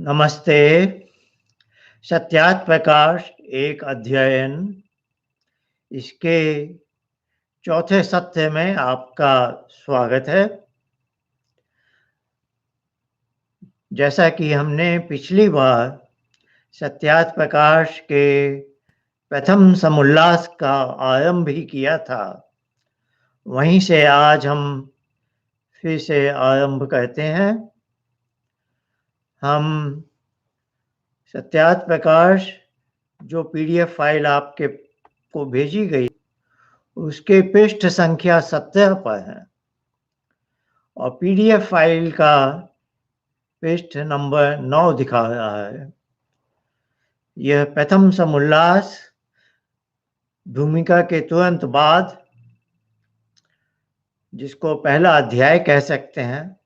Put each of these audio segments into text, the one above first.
नमस्ते। सत्यात प्रकाश एक अध्ययन, इसके चौथे सत्र में आपका स्वागत है। जैसा कि हमने पिछली बार सत्यात प्रकाश के प्रथम समुल्लास का आरंभ भी किया था, वहीं से आज हम फिर से आरंभ करते हैं। हम सत्यात प्रकाश जो पीडीएफ फाइल आपके को भेजी गई, उसके पृष्ठ संख्या 17 पर है और पीडीएफ फाइल का पृष्ठ नंबर 9 दिखा रहा है। यह प्रथम समुल्लास भूमिका के तुरंत बाद, जिसको पहला अध्याय कह सकते हैं,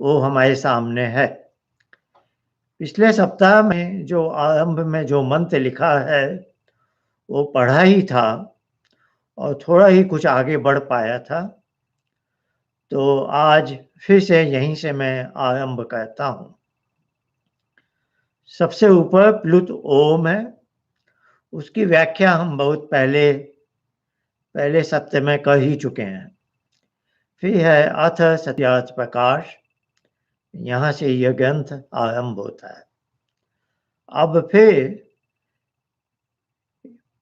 वो हमारे सामने है। पिछले सप्ताह में जो आरंभ में जो मंत्र लिखा है वो पढ़ा ही था और थोड़ा ही कुछ आगे बढ़ पाया था, तो आज फिर से यहीं से मैं आरंभ करता हूँ। सबसे ऊपर प्लुत ओम है, उसकी व्याख्या हम बहुत पहले सत्र में कर ही चुके हैं। फिर है अथ सत्यात प्रकाश, यहाँ से यह ग्रंथ आरंभ होता है। अब फिर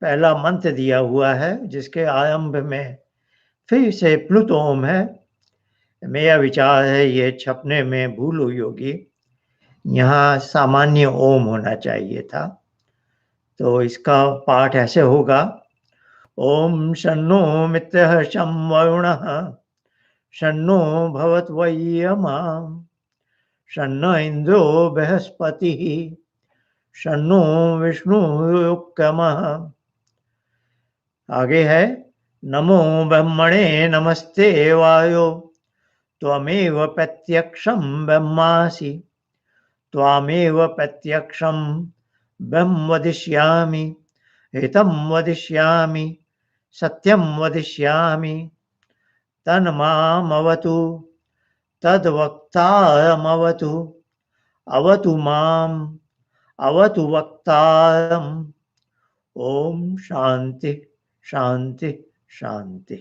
पहला मंत्र दिया हुआ है, जिसके आरंभ में फिर से प्लुत ओम है। मेरा विचार है ये छपने में भूल हुई होगी, यहाँ सामान्य ओम होना चाहिए था। तो इसका पाठ ऐसे होगा: ओम शन्नो मित्रः शं वरुणः शन्नो भवत्वयमा शन्न इंद्रो बृहस्पतिः शन्नो विष्णुरुक्रमः। आगे है नमो ब्रह्मणे नमस्ते वायो त्वमेव प्रत्यक्षं ब्रह्मासि त्वामेव प्रत्यक्षं ब्रह्म वदिष्यामि हितं वदिष्यामि सत्यं वदिष्यामि तन्मामवतु तद्वक्तारमवतु अवतु माम् अवतु वक्तारम्। ओम शांति शांति शांति।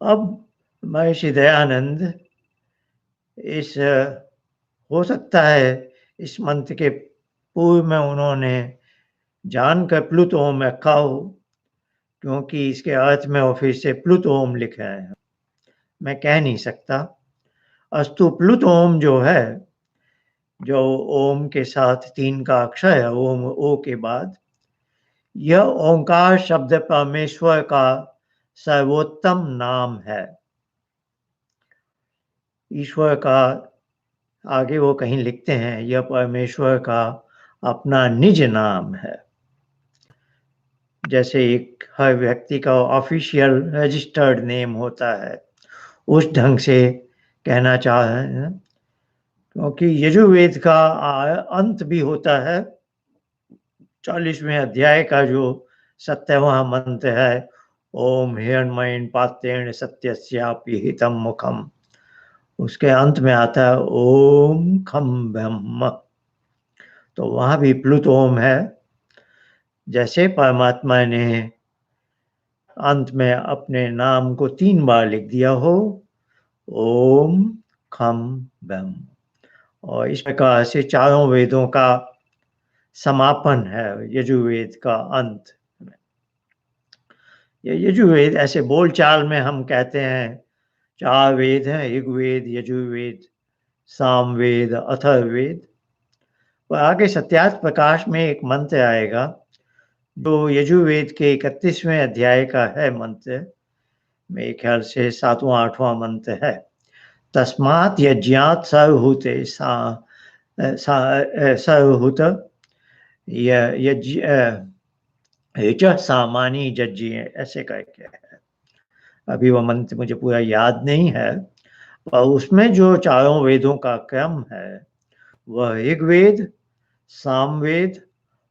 अब महर्षि दयानंद हो सकता है इस मंत्र के पूर्व में उन्होंने जानकर प्लुत ओम रखा हो, क्योंकि इसके अर्थ में वो फिर से प्लुत ओम लिख रहे हैं। मैं कह नहीं सकता। अस्तु, प्लुत ओम जो है, जो ओम के साथ 3 का अक्षर है, ओम ओ के बाद, यह ओंकार शब्द परमेश्वर का सर्वोत्तम नाम है। ईश्वर का, आगे वो कहीं लिखते हैं, यह परमेश्वर का अपना निज नाम है। जैसे एक हर व्यक्ति का ऑफिशियल रजिस्टर्ड नेम होता है, उस ढंग से कहना चाह रहे हैं। क्योंकि यजुर्वेद का अंत भी होता है 40वें अध्याय का जो 70वां मंत्र है, ओम हिरण्मयेन पात्रेण सत्यस्यापि हितं मुखम, उसके अंत में आता है ओम खम ब्रह्म। तो वहां भी प्लुत ओम है। जैसे परमात्मा ने अंत में अपने नाम को 3 बार लिख दिया हो, ओम खम ब्रह्म, और इस प्रकार से चारों वेदों का समापन है यजुर्वेद का अंत में। यजुर्वेद ऐसे बोलचाल में हम कहते हैं 4 वेद हैं, ऋग्वेद, यजुर्वेद, सामवेद, अथर्ववेद। और आगे सत्यात प्रकाश में एक मंत्र आएगा जो यजुर्वेद के 31वें अध्याय का है मंत्र, मेरे ख्याल से 7वां 8वां मंत्र है। तस्मात् यज्ञात् सर्वभूते सर्वभूत यज्ञ सामानी जज्ञे, ऐसे करके है। अभी वह मंत्र मुझे पूरा याद नहीं है, पर उसमें जो चारों वेदों का क्रम है वह ऋग्वेद, सामवेद,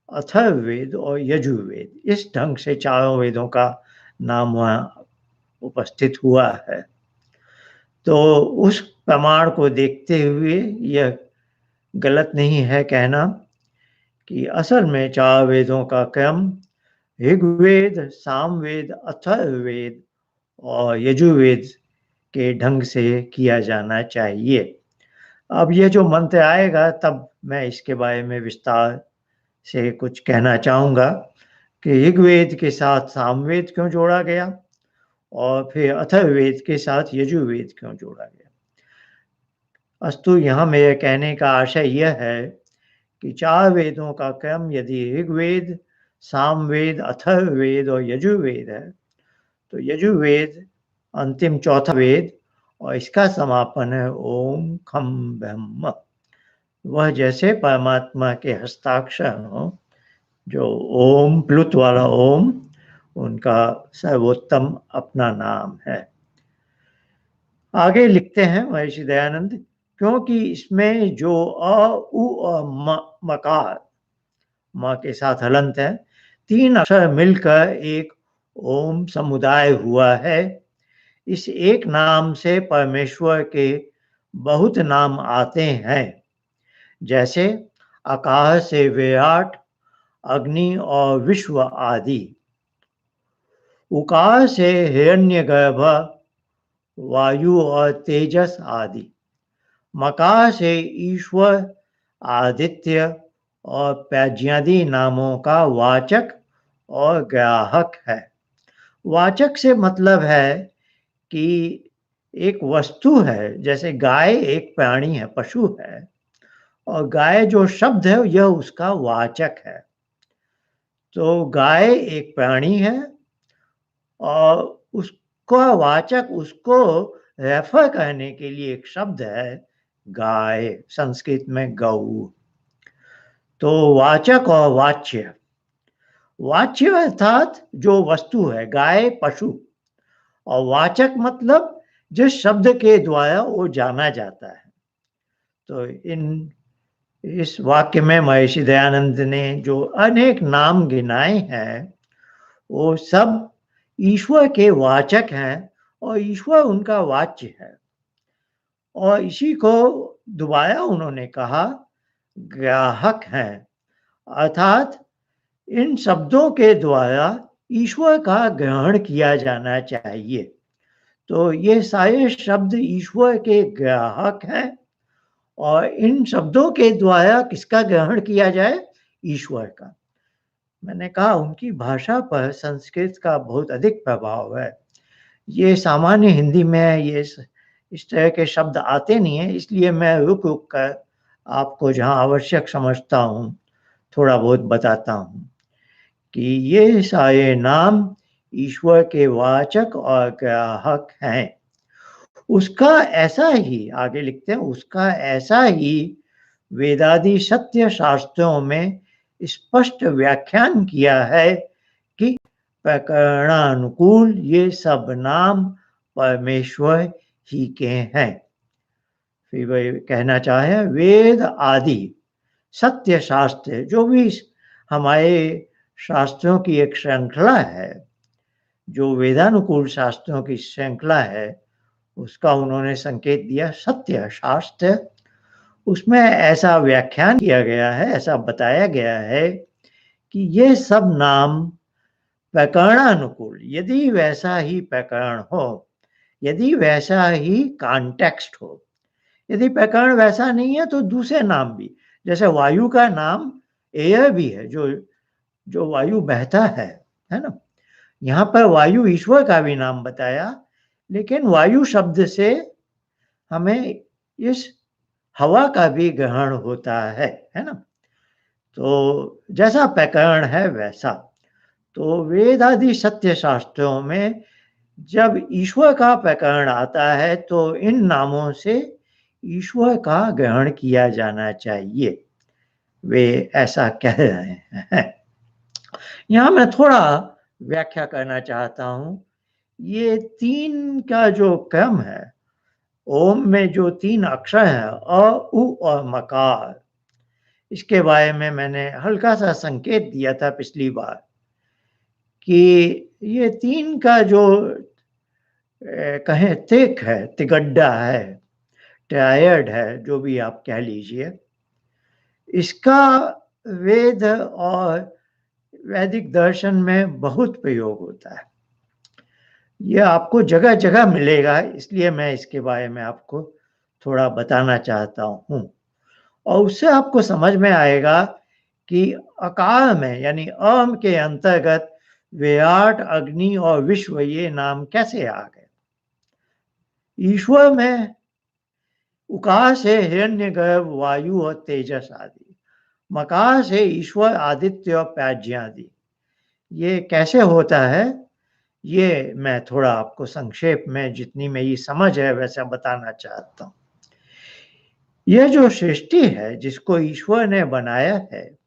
अथर्ववेद और यजुर्वेद, इस ढंग से चारों वेदों का नाम वहाँ उपस्थित हुआ है। तो उस प्रमाण को देखते हुए यह गलत नहीं है कहना कि असल में 4 वेदों का क्रम ऋग्वेद, सामवेद, अथर्ववेद और यजुर्वेद के ढंग से किया जाना चाहिए। अब ये जो मंत्र आएगा तब मैं इसके बारे में विस्तार से कुछ कहना चाहूँगा कि ऋग्वेद के साथ सामवेद क्यों जोड़ा गया और फिर अथर्ववेद के साथ यजुर्वेद क्यों जोड़ा गया। अस्तु यहाँ मेरे कहने का आशय यह है कि 4 वेदों का क्रम यदि ऋग्वेद, सामवेद, अथर्ववेद और यजुर्वेद है तो यजुर्वेद अंतिम चौथा वेद और इसका समापन है ओम खम ब्रह्म। वह जैसे परमात्मा के हस्ताक्षर हो, जो ओम प्लुत वाला ओम उनका सर्वोत्तम अपना नाम है। आगे लिखते हैं महर्षि दयानंद, क्योंकि इसमें जो अ, उ और मकार, म के साथ हलंत है, 3 अक्षर मिलकर एक ओम समुदाय हुआ है। इस एक नाम से परमेश्वर के बहुत नाम आते हैं, जैसे आकाश से विराट, अग्नि और विश्व आदि, उकार से हिरण्यगर्भ, वायु और तेजस आदि, मकार से ईश्वर, आदित्य और प्रज्ञादि नामों का वाचक और ग्राहक है। वाचक से मतलब है कि एक वस्तु है, जैसे गाय एक प्राणी है, पशु है, और गाय जो शब्द है यह उसका वाचक है। तो गाय एक प्राणी है और उसका वाचक, उसको रेफर करने के लिए एक शब्द है गाय, संस्कृत में गौ। तो वाचक और वाच्य, वाच्य अर्थात जो वस्तु है, गाय पशु, और वाचक मतलब जिस शब्द के द्वारा वो जाना जाता है। तो इस वाक्य में महर्षि दयानंद ने जो अनेक नाम गिनाए हैं वो सब ईश्वर के वाचक हैं और ईश्वर उनका वाच्य है। और इसी को दोबारा उन्होंने कहा ग्राहक हैं, अर्थात इन शब्दों के द्वारा ईश्वर का ग्रहण किया जाना चाहिए। तो ये सारे शब्द ईश्वर के ग्राहक हैं और इन शब्दों के द्वारा किसका ग्रहण किया जाए? ईश्वर का। मैंने कहा उनकी भाषा पर संस्कृत का बहुत अधिक प्रभाव है। ये सामान्य हिंदी में ये इस तरह के शब्द आते नहीं हैं, इसलिए मैं रुक रुक कर आपको जहाँ आवश्यक समझता हूँ थोड़ा बहुत बताता हूँ कि ये सारे नाम ईश्वर के वाचक और ग्राहक हैं। उसका ऐसा ही, आगे लिखते हैं, उसका ऐसा ही वेदादि सत्य शास्त्रों में स्पष्ट व्याख्यान किया है कि प्रकरणानुकूल ये सब नाम परमेश्वर ही के हैं। फिर वह कहना चाहे वेद आदि सत्य शास्त्र, जो भी हमारे शास्त्रों की एक श्रृंखला है, जो वेदानुकूल शास्त्रों की श्रृंखला है, उसका उन्होंने संकेत दिया सत्य शास्त्र। उसमें ऐसा व्याख्यान किया गया है, ऐसा बताया गया है कि ये सब नाम प्रकरणानुकूल, यदि वैसा ही प्रकरण हो, यदि वैसा ही कॉन्टेक्स्ट हो, यदि प्रकरण वैसा नहीं है तो दूसरे नाम भी, जैसे वायु का नाम एयर भी है, जो वायु बहता है ना। यहाँ पर वायु ईश्वर का भी नाम बताया, लेकिन वायु शब्द से हमें इस हवा का भी ग्रहण होता है ना। तो जैसा प्रकरण है वैसा, तो वेद आदि सत्य शास्त्रों में जब ईश्वर का प्रकरण आता है तो इन नामों से ईश्वर का ग्रहण किया जाना चाहिए, वे ऐसा कह रहे हैं। यहाँ मैं थोड़ा व्याख्या करना चाहता हूँ। ये 3 का जो क्रम है, ओम में जो 3 अक्षर हैं अ, उ और मकार, इसके बारे में मैंने हल्का सा संकेत दिया था पिछली बार कि ये 3 का जो कहें तिक है, तिगड्डा है, ट्रायड है, जो भी आप कह लीजिए, इसका वेद और वैदिक दर्शन में बहुत प्रयोग होता है। ये आपको जगह-जगह मिलेगा, इसलिए मैं इसके बारे में आपको थोड़ा बताना चाहता हूँ। और उससे आपको समझ में आएगा कि अकाल में यानी अम के अंतर्गत विराट, अग्नि और विश्व ये नाम कैसे आ गए। ईश्वर में उकार से हिरण्यगर्भ, वायु और तेजस आदि, मकार से ईश्वर, आदित्य और प्राज्ञादि। ये कैसे होता है, ये मैं थोड़ा आपको संक्षेप में जितनी मेरी समझ है वैसा बताना चाहता हूँ। यह जो सृष्टि है जिसको ईश्वर ने बनाया है,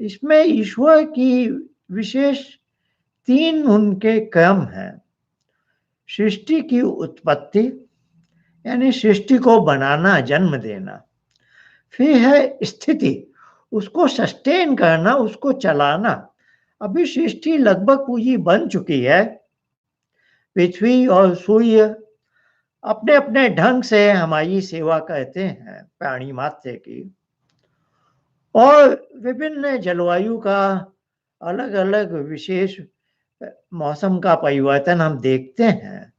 इसमें ईश्वर की विशेष 3 उनके क्रम हैं। सृष्टि की उत्पत्ति यानी सृष्टि को बनाना, जन्म देना। फिर है स्थिति, उसको सस्टेन करना, उसको चलाना। अभी सृष्टि लगभग पूरी बन चुकी है। पृथ्वी और सूर्य अपने-अपने ढंग से हमारी सेवा करते हैं, प्राणी मात्र की। और विभिन्न जलवायु का अलग-अलग विशेष मौसम का परिवर्तन हम देखते हैं।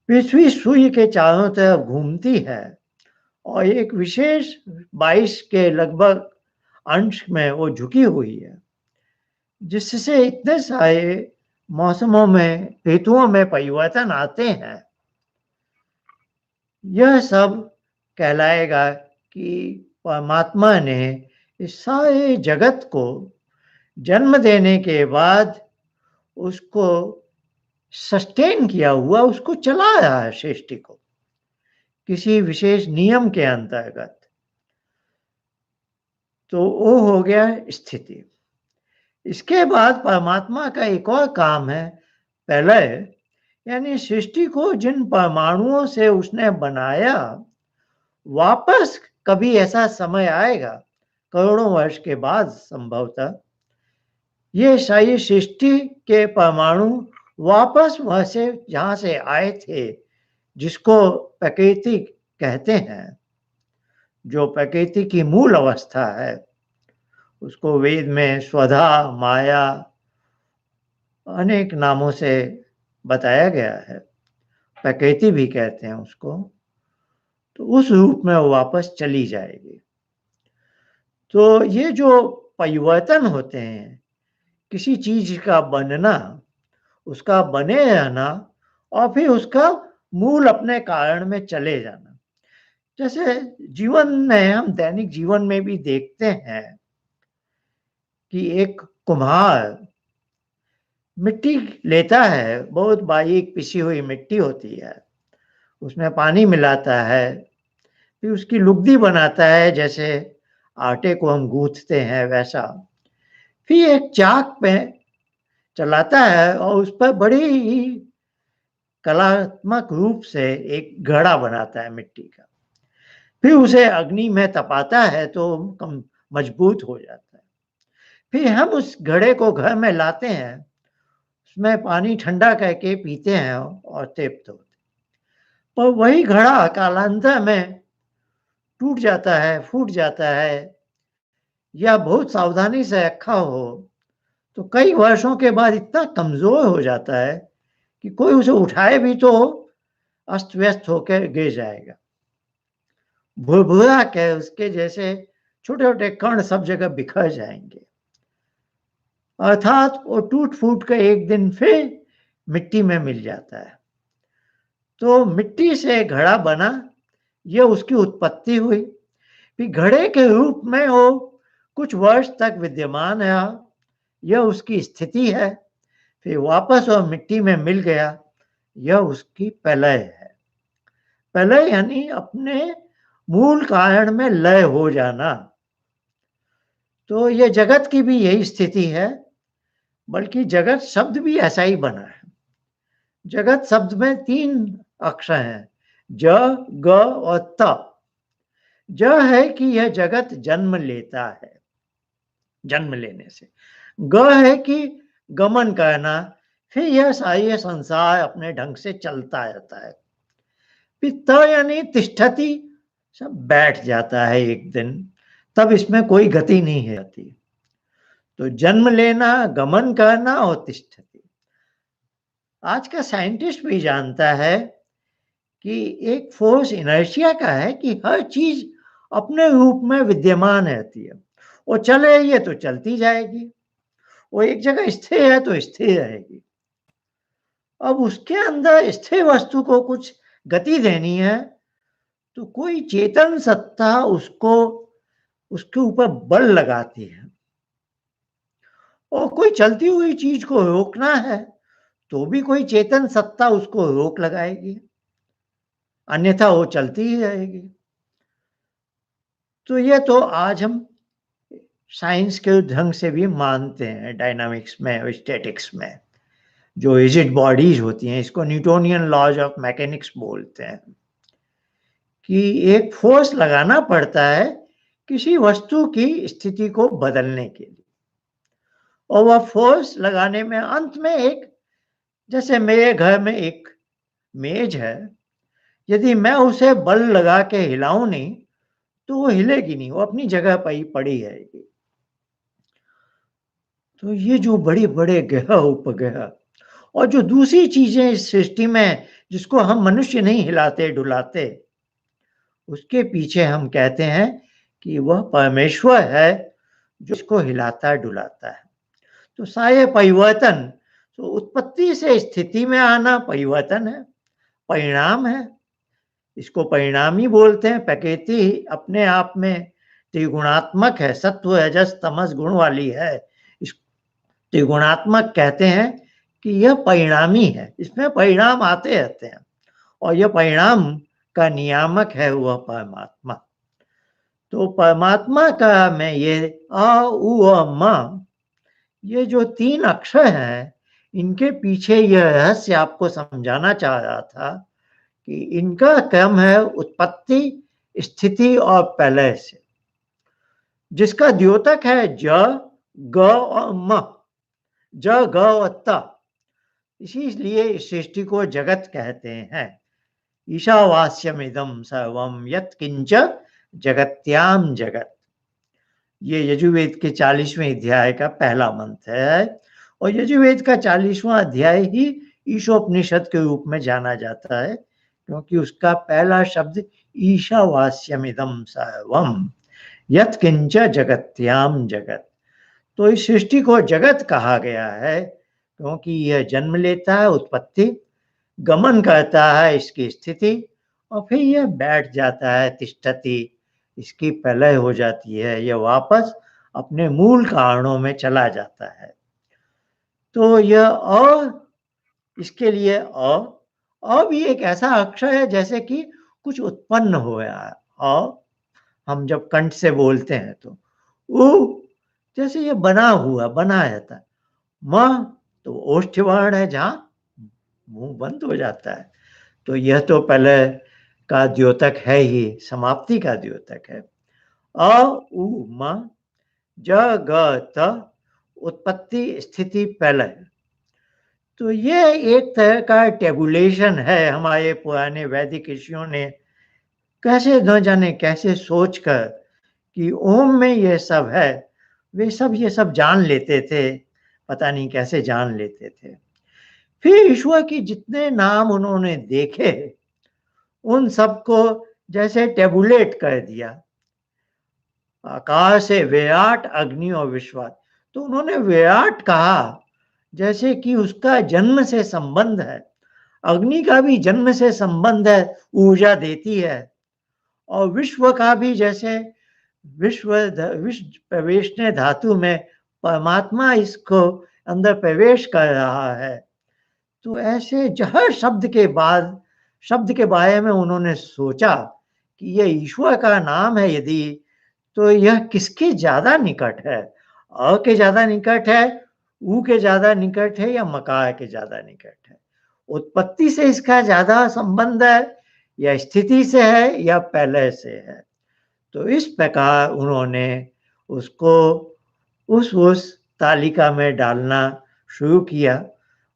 पृथ्वी सूर्य के चारों तरफ घूमती है और एक विशेष 22 के लगभग अंश में वो झुकी हुई है, जिससे इतने सारे मौसमों में, ऋतुओं में परिवर्तन आते हैं। यह सब कहलाएगा कि परमात्मा ने इस सारे जगत को जन्म देने के बाद उसको सस्टेन किया हुआ, उसको चला रहा है सृष्टि को किसी विशेष नियम के अंतर्गत। तो वो हो गया स्थिति। इसके बाद परमात्मा का एक और काम है प्रलय, यानी सृष्टि को जिन परमाणुओं से उसने बनाया, वापस कभी ऐसा समय आएगा करोड़ों वर्ष के बाद संभवतः, ये सारी सृष्टि के परमाणु वापस वहां से जहां से आए थे, जिसको प्रकृति कहते हैं, जो प्रकृति की मूल अवस्था है, उसको वेद में स्वधा, माया अनेक नामों से बताया गया है, प्रकृति भी कहते हैं उसको। तो उस रूप में वो वापस चली जाएगी। तो ये जो परिवर्तन होते हैं, किसी चीज का बनना, उसका बने रहना और फिर उसका मूल अपने कारण में चले जाना। जैसे जीवन में, हम दैनिक जीवन में भी देखते हैं कि एक कुम्हार मिट्टी लेता है, बहुत बारीक पिसी हुई मिट्टी होती है, उसमें पानी मिलाता है, फिर उसकी लुगदी बनाता है, जैसे आटे को हम गूंथते हैं वैसा। फिर एक चाक पे चलाता है और उस पर बड़ी ही कलात्मक रूप से एक घड़ा बनाता है मिट्टी का। फिर उसे अग्नि में तपाता है तो कम मजबूत हो जाता है। फिर हम उस घड़े को घर में लाते हैं, उसमें पानी ठंडा करके पीते हैं और तृप्त होते हैं। पर वही घड़ा कालांतर में टूट जाता है, फूट जाता है, या बहुत सावधानी से रखा हो तो कई वर्षों के बाद इतना कमजोर हो जाता है कि कोई उसे उठाए भी तो अस्त व्यस्त होकर गिर जाएगा। भुरभुरा के उसके जैसे छोटे छोटे कण सब जगह बिखर जाएंगे, अर्थात वो टूट फूट कर एक दिन फिर मिट्टी में मिल जाता है। तो मिट्टी से घड़ा बना, यह उसकी उत्पत्ति हुई। फिर घड़े के रूप में वो कुछ वर्ष तक विद्यमान रहा, यह उसकी स्थिति है। फिर वापस वो मिट्टी में मिल गया, यह उसकी प्रलय है। प्रलय यानी अपने मूल कारण में लय हो जाना। तो यह जगत की भी यही स्थिति है, बल्कि जगत शब्द भी ऐसा ही बना है। जगत शब्द में 3 अक्षर हैं, ज, ग और त। ज है कि यह जगत जन्म लेता है, जन्म लेने से। ग है कि गमन करना, फिर यह सारी संसार अपने ढंग से चलता रहता है। पित्त यानी तिष्ठति, सब बैठ जाता है एक दिन, तब इसमें कोई गति नहीं है आती। तो जन्म लेना, गमन करना और तिष्ठति। आज का साइंटिस्ट भी जानता है कि एक फोर्स इनर्शिया का है कि हर चीज अपने रूप में विद्यमान रहती है, वो चल रही है तो चलती जाएगी, वो एक जगह स्थिर है तो स्थिर रहेगी। अब उसके अंदर स्थिर वस्तु को कुछ गति देनी है तो कोई चेतन सत्ता उसको उसके ऊपर बल लगाती है, और कोई चलती हुई चीज को रोकना है तो भी कोई चेतन सत्ता उसको रोक लगाएगी, अन्यथा वो चलती ही रहेगी। तो ये तो आज हम साइंस के ढंग से भी मानते हैं, डायनामिक्स में और स्टैटिक्स में जो रिजिड बॉडीज होती हैं, इसको न्यूटोनियन लॉज ऑफ मैकेनिक्स बोलते हैं, कि एक फोर्स लगाना पड़ता है किसी वस्तु की स्थिति को बदलने के लिए, और वह फोर्स लगाने में अंत में एक, जैसे मेरे घर में एक मेज है, यदि मैं उसे बल लगा के हिलाऊं नहीं तो वो हिलेगी नहीं, वो अपनी जगह पर ही पड़ी रहेगी। तो ये जो बड़े बड़े ग्रह उपग्रह और जो दूसरी चीजें इस सृष्टि में जिसको हम मनुष्य नहीं हिलाते डुलाते, उसके पीछे हम कहते हैं कि वह परमेश्वर है जो इसको हिलाता डुलाता है। तो सारे परिवर्तन, तो उत्पत्ति से स्थिति में आना परिवर्तन है, परिणाम है, इसको परिणाम ही बोलते हैं। प्रकृति अपने आप में त्रिगुणात्मक है, सत्व रजस तमस गुण वाली है, इस त्रिगुणात्मक कहते हैं कि यह परिणामी है, इसमें परिणाम आते रहते हैं, और यह परिणाम का नियामक है वह परमात्मा। तो परमात्मा का मैं ये आ उ और म, ये जो तीन अक्षर हैं, इनके पीछे यह रहस्य आपको समझाना चाह रहा था कि इनका क्रम है उत्पत्ति, स्थिति और प्रलय से, जिसका द्योतक है ज ग और म, ज ग और त। इसीलिए इस सृष्टि को जगत कहते हैं। ईशावास्यमिदं सर्वं यत्किंच जगत्याम जगत, ये यजुर्वेद के 40वें अध्याय का पहला मंत्र है, और यजुर्वेद का 40वां अध्याय ही ईशोपनिषद के रूप में जाना जाता है, क्योंकि उसका पहला शब्द ईशावास्यमिदं सर्वं यत्किंच जगत्याम जगत। तो इस सृष्टि को जगत कहा गया है क्योंकि यह जन्म लेता है, उत्पत्ति, गमन करता है इसकी स्थिति, और फिर यह बैठ जाता है तिष्ठति, इसकी प्रलय हो जाती है, यह वापस अपने मूल कारणों में चला जाता है। तो यह इसके लिए भी एक ऐसा अक्षर है जैसे कि कुछ उत्पन्न हो रहा है, हम जब कंठ से बोलते हैं तो उ जैसे ये बना रहता है। म तो ओष्ठ वर्ण है जहाँ मुंह बंद हो जाता है, तो यह तो पहले का द्योतक है ही, समाप्ति का द्योतक है। अ उ म ज ग त, उत्पत्ति स्थिति प्रलय। तो ये एक तरह का टेबुलेशन है, हमारे पुराने वैदिक ऋषियों ने कैसे न जाने कैसे सोचकर कि ओम में ये सब है, वे सब ये सब जान लेते थे, पता नहीं कैसे जान लेते थे। फिर ईश्वर की जितने नाम उन्होंने देखे उन सबको जैसे टेबुलेट कर दिया, आकाश से विराट, अग्नि और विश्वास। तो उन्होंने विराट कहा जैसे कि उसका जन्म से संबंध है, अग्नि का भी जन्म से संबंध है, ऊर्जा देती है, और विश्व का भी जैसे विश्व प्रवेशने धातु में परमात्मा इसको अंदर प्रवेश कर रहा है। तो ऐसे हर शब्द के बाद शब्द के बारे में उन्होंने सोचा कि ये ईश्वर का नाम है, यदि तो यह किसके ज्यादा निकट है, अ के ज्यादा निकट है, ऊ के ज्यादा निकट है, या मकार के ज्यादा निकट है, उत्पत्ति से इसका ज्यादा संबंध है या स्थिति से है या प्रलय से है। तो इस प्रकार उन्होंने उसको उस तालिका में डालना शुरू किया,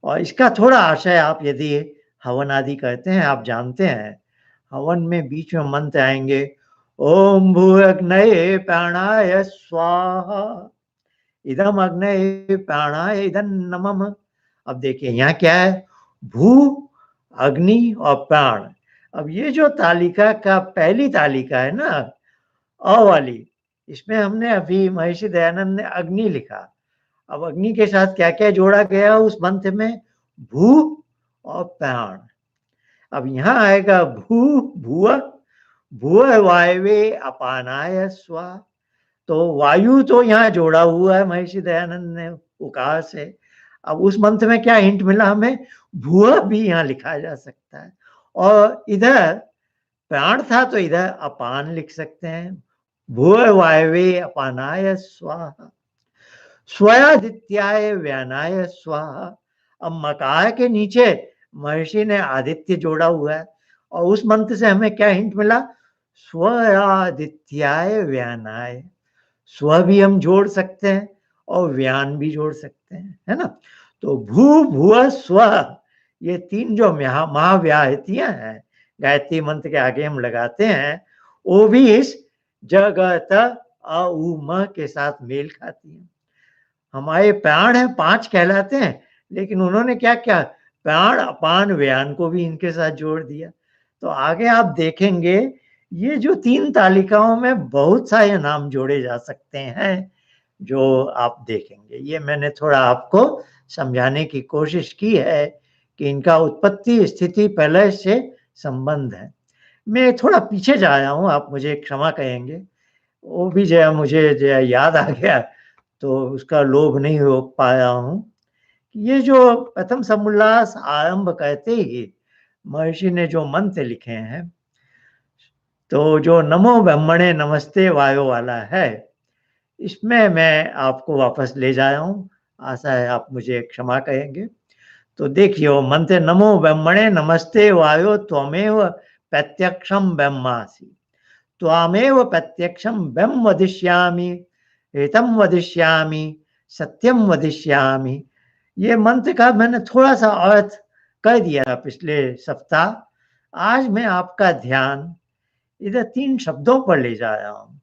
और इसका थोड़ा आशय आप यदि हवन आदि करते हैं, आप जानते हैं हवन में बीच में मंत्र आएंगे, ओम भूअग्नये प्राणाय स्वाहा इदम अग्नये प्राणाय इदं नमः। अब देखिए यहाँ क्या है, भू, अग्नि और प्राण। अब ये जो तालिका का पहली तालिका है ना, अ वाली, इसमें हमने अभी महर्षि दयानंद ने अग्नि लिखा। अब अग्नि के साथ क्या क्या जोड़ा गया उस मंत्र में, भू और प्राण। अब यहाँ आएगा भू, भूअ, भूअ वायवे अपानाय स्वाहा। तो वायु तो यहाँ जोड़ा हुआ है महर्षि दयानंद ने उकार से। अब उस मंत्र में क्या हिंट मिला हमें, भूअ भी यहाँ लिखा जा सकता है। और इधर प्राण था तो इधर अपान लिख सकते हैं, भूअ वायवे अपानाय स्वाहा स्वयादित्याय व्यानाय स्वाहा। अब मकार के नीचे महर्षि ने आदित्य जोड़ा हुआ है और उस मंत्र से हमें क्या हिंट मिला, स्वयादित्याय व्यानाय। स्व भी हम जोड़ सकते हैं और व्यान भी जोड़ सकते हैं, है ना। तो भू, भुव, स्व, ये तीन जो महाव्याहतियां हैं गायत्री मंत्र के आगे हम लगाते हैं, वो भी इस जगत अ उ म के साथ मेल खाती हैं। हमारे प्राण है 5 कहलाते हैं, लेकिन उन्होंने क्या किया, प्राण अपान व्यान को भी इनके साथ जोड़ दिया। तो आगे आप देखेंगे ये जो 3 तालिकाओं में बहुत सारे नाम जोड़े जा सकते हैं, जो आप देखेंगे। ये मैंने थोड़ा आपको समझाने की कोशिश की है कि इनका उत्पत्ति स्थिति प्रलय से संबंध है। मैं थोड़ा पीछे जा रहा हूँ, आप मुझे क्षमा करेंगे। वो भी जो है मुझे जो है याद आ गया, तो उसका लोभ नहीं रोक पाया हूँ। ये जो प्रथम समोल्लास आरंभ करते ही महर्षि ने जो मंत्र लिखे हैं, तो जो नमो ब्रह्मणे नमस्ते वायो वाला है, इसमें मैं आपको वापस ले जा रहा हूँ। आशा है आप मुझे क्षमा करेंगे। तो देखिए वो मंत्र, नमो ब्रह्मणे नमस्ते वायो त्वमेव प्रत्यक्षम ब्रह्मासि त्वामेव प्रत्यक्षम ब्रह्म वदिष्यामि ऋतं वदिष्यामि सत्यम वदिष्यामि। ये मंत्र का मैंने थोड़ा सा अर्थ कर दिया था पिछले सप्ताह। आज मैं आपका ध्यान इधर 3 शब्दों पर ले जा रहा हूँ,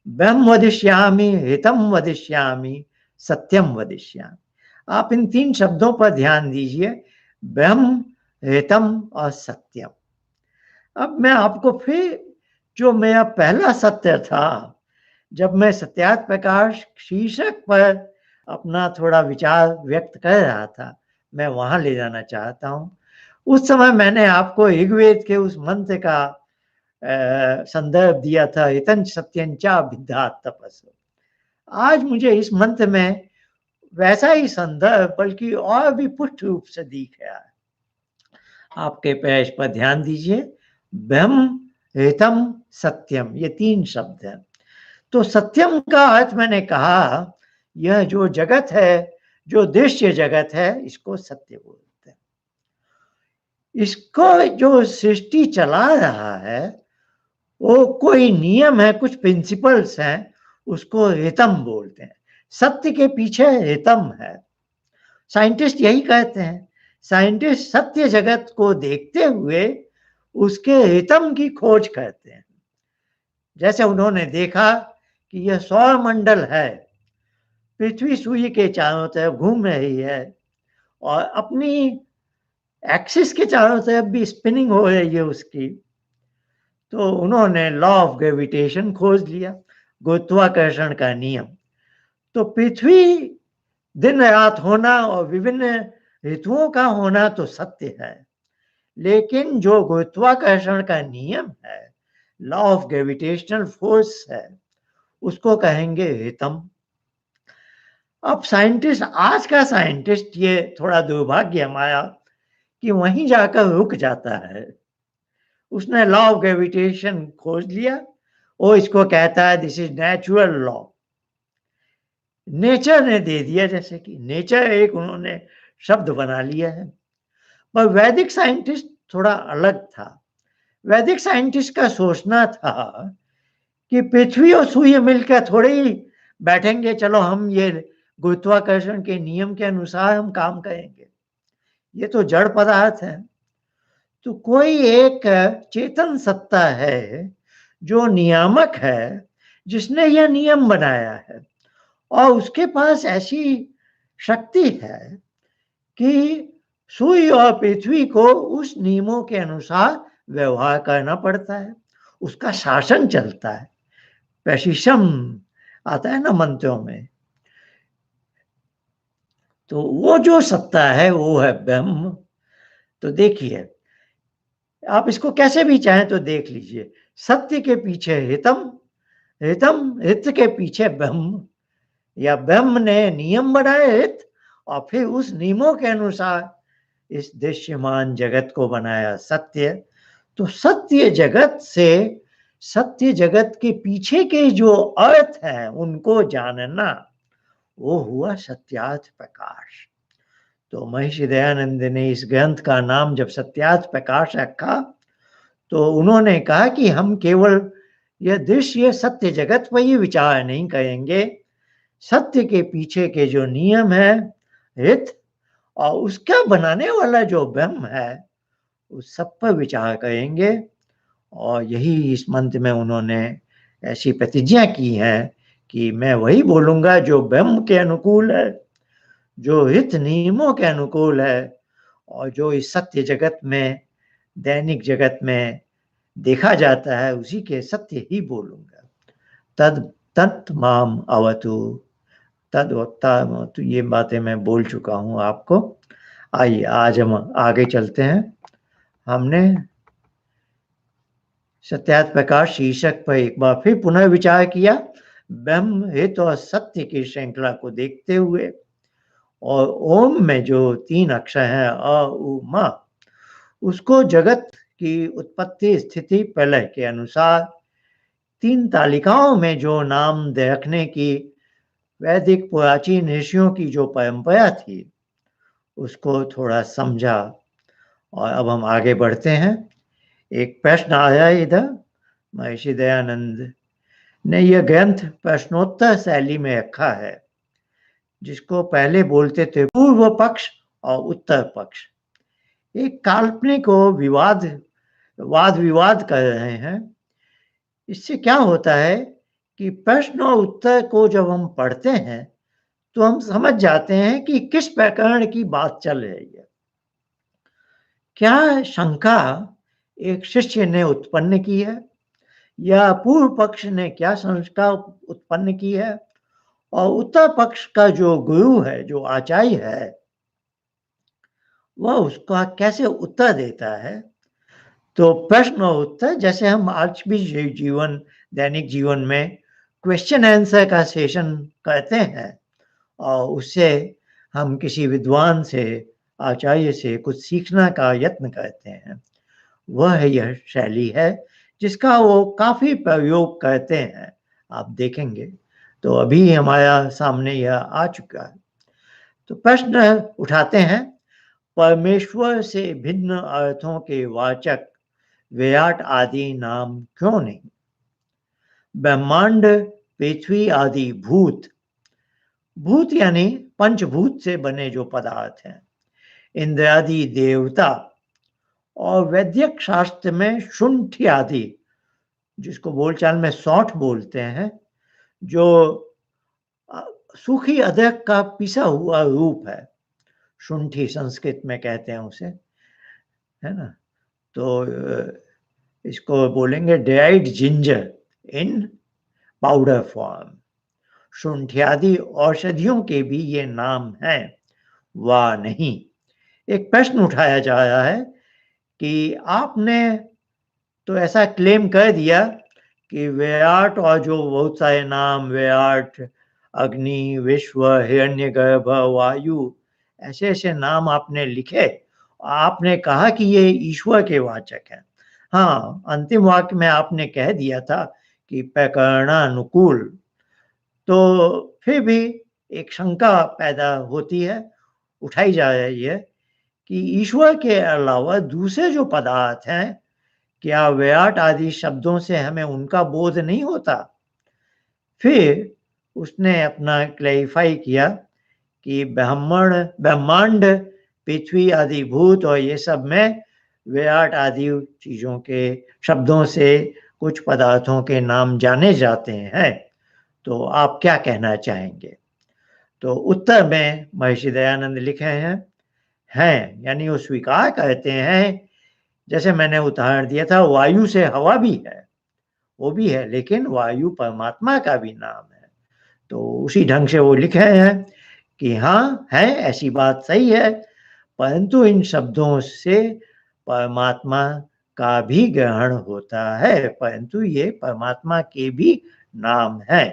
ब्रह्म वदिष्यामि, हितम वदिष्यामि, सत्यम वदिष्यामि। आप इन 3 शब्दों पर ध्यान दीजिए, ब्रह्म, हितम और सत्यम। अब मैं आपको फिर जो मेरा पहला सत्य था, जब मैं सत्यार्थ प्रकाश शीर्षक पर अपना थोड़ा विचार व्यक्त कर रहा था, मैं वहां ले जाना चाहता हूं। उस समय मैंने आपको ऋग्वेद के उस मंत्र का संदर्भ दिया था, हितं सत्यंचा विद्यात् तपस्। आज मुझे इस मंत्र में वैसा ही संदर्भ बल्कि और भी पुष्ट रूप से दिख रहा है। आपके पेश पर ध्यान दीजिए, ब्रह्म, हितम, सत्यम, ये 3 शब्द हैं। तो सत्यम का अर्थ मैंने कहा, यह जो जगत है, जो दृश्य जगत है, इसको सत्य बोलते हैं। इसको जो सृष्टि चला रहा है, वो कोई नियम है, कुछ प्रिंसिपल्स हैं, उसको रितम बोलते हैं। सत्य के पीछे रितम है। साइंटिस्ट यही कहते हैं। साइंटिस्ट सत्य जगत को देखते हुए उसके रितम की खोज करते हैं। जैसे उन्होंने देखा कि यह सौर मंडल है, पृथ्वी सूर्य के चारों तरफ घूम रही है और अपनी एक्सिस के चारों तरफ भी स्पिनिंग हो रही है उसकी। तो उन्होंने लॉ ऑफ ग्रेविटेशन खोज लिया, गुरुत्वाकर्षण का नियम। तो पृथ्वी दिन रात होना और विभिन्न ऋतुओं का होना तो सत्य है, लेकिन जो गुरुत्वाकर्षण का नियम है, लॉ ऑफ ग्रेविटेशनल फोर्स है, उसको कहेंगे हितम। अब साइंटिस्ट, आज का साइंटिस्ट, ये थोड़ा दुर्भाग्य हमारा कि वहीं जाकर रुक जाता है। उसने लॉ ऑफ ग्रेविटेशन खोज लिया, वो इसको कहता है this is natural law. Nature ने दे दिया, जैसे कि नेचर एक उन्होंने शब्द बना लिया है। पर वैदिक साइंटिस्ट थोड़ा अलग था। वैदिक साइंटिस्ट का सोचना था कि पृथ्वी और सूर्य मिलकर थोड़े ही बैठेंगे, चलो हम ये गुरुत्वाकर्षण के नियम के अनुसार हम काम करेंगे, ये तो जड़ पदार्थ है। तो कोई एक चेतन सत्ता है जो नियामक है, जिसने यह नियम बनाया है, और उसके पास ऐसी शक्ति है कि सूर्य और पृथ्वी को उस नियमों के अनुसार व्यवहार करना पड़ता है, उसका शासन चलता है। प्रशिशम आता है ना मंत्रों में, तो वो जो सत्ता है वो है ब्रह्म। तो देखिए, आप इसको कैसे भी चाहें तो देख लीजिए, सत्य के पीछे हितम, हितम हित के पीछे ब्रह्म, या ब्रह्म ने नियम बनाए हित, और फिर उस नियमों के अनुसार इस दृश्यमान जगत को बनाया सत्य। तो सत्य जगत से, सत्य जगत के पीछे के जो अर्थ है उनको जानना, वो हुआ सत्यार्थ प्रकाश। तो महर्षि दयानंद ने इस ग्रंथ का नाम जब सत्यार्थ प्रकाश रखा, तो उन्होंने कहा कि हम केवल यह दृश्य सत्य जगत पर ही विचार नहीं करेंगे, सत्य के पीछे के जो नियम है हित, और उसका बनाने वाला जो ब्रह्म है, उस सब पर विचार करेंगे। और यही इस मंत्र में उन्होंने ऐसी प्रतिज्ञा की है कि मैं वही बोलूंगा जो ब्रह्म के अनुकूल है, जो हित नियमों के अनुकूल है, और जो इस सत्य जगत में, दैनिक जगत में देखा जाता है, उसी के सत्य ही बोलूंगा। तद तत् माम अवतु, तद वक्ता। तो ये बातें मैं बोल चुका हूं आपको। आइए आज हम आगे चलते हैं। हमने सत्यार्थ प्रकाश शीर्षक पर एक बार फिर पुनः विचार किया, ब्रह्म हित और सत्य की श्रृंखला को देखते हुए, और ओम में जो 3 अक्षर हैं अ उ म, उसको जगत की उत्पत्ति स्थिति प्रलय के अनुसार 3 तालिकाओं में जो नाम रखने की वैदिक प्राचीन ऋषियों की जो परंपरा थी, उसको थोड़ा समझा। और अब हम आगे बढ़ते हैं। एक प्रश्न आया इधर, महर्षि दयानंद ने यह ग्रंथ प्रश्नोत्तर शैली में रखा है, जिसको पहले बोलते थे पूर्व पक्ष और उत्तर पक्ष। एक काल्पनिक को वाद विवाद कर रहे हैं। इससे क्या होता है कि प्रश्न और उत्तर को जब हम पढ़ते हैं तो हम समझ जाते हैं कि किस प्रकरण की बात चल रही है। क्या शंका एक शिष्य ने उत्पन्न की है, या पूर्व पक्ष ने क्या शंका उत्पन्न की है, और उत्तर पक्ष का जो गुरु है, जो आचार्य है, वह उसका कैसे उत्तर देता है। तो प्रश्न और उत्तर, जैसे हम आज भी दैनिक जीवन में क्वेश्चन आंसर का सेशन करते हैं, और उससे हम किसी विद्वान से, आचार्य से कुछ सीखने का यत्न करते हैं, वह यह शैली है जिसका वो काफी प्रयोग करते हैं। आप देखेंगे तो अभी हमारा सामने यह आ चुका है। तो प्रश्न उठाते हैं, परमेश्वर से भिन्न अर्थों के वाचक विराट आदि नाम क्यों नहीं? ब्रह्मांड, पृथ्वी आदि भूत, भूत यानी पंचभूत से बने जो पदार्थ हैं, इंद्र आदि देवता, और वैद्यक शास्त्र में शुंठी आदि, जिसको बोलचाल में सौंठ बोलते हैं, जो सूखी अदरक का पिसा हुआ रूप है, शुंठी संस्कृत में कहते हैं उसे, है ना। तो इसको बोलेंगे ड्राइड जिंजर इन पाउडर फॉर्म। शुंठियादि औषधियों के भी ये नाम हैं, वा नहीं? एक प्रश्न उठाया जा रहा है कि आपने तो ऐसा क्लेम कर दिया कि विराट और जो बहुत सारे नाम, विराट, अग्नि, विश्व, हिरण्यगर्भ, वायु, ऐसे ऐसे नाम आपने लिखे, आपने कहा कि ये ईश्वर के वाचक हैं। हाँ, अंतिम वाक्य में आपने कह दिया था कि प्रकरणानुकूल। तो फिर भी एक शंका पैदा होती है, उठाई जा रही है कि ईश्वर के अलावा दूसरे जो पदार्थ हैं, क्या विराट आदि शब्दों से हमें उनका बोध नहीं होता? फिर उसने अपना क्लैरिफाई किया कि ब्रह्मांड, पृथ्वी आदि भूत और ये सब में विराट आदि चीजों के शब्दों से कुछ पदार्थों के नाम जाने जाते हैं, तो आप क्या कहना चाहेंगे? तो उत्तर में महर्षि दयानंद लिखे हैं यानी वो स्वीकार करते हैं। जैसे मैंने उदाहरण दिया था, वायु से हवा भी है, वो भी है, लेकिन वायु परमात्मा का भी नाम है। तो उसी ढंग से वो लिखे हैं कि हाँ है, ऐसी बात सही है, परंतु इन शब्दों से परमात्मा का भी ग्रहण होता है, परंतु ये परमात्मा के भी नाम है।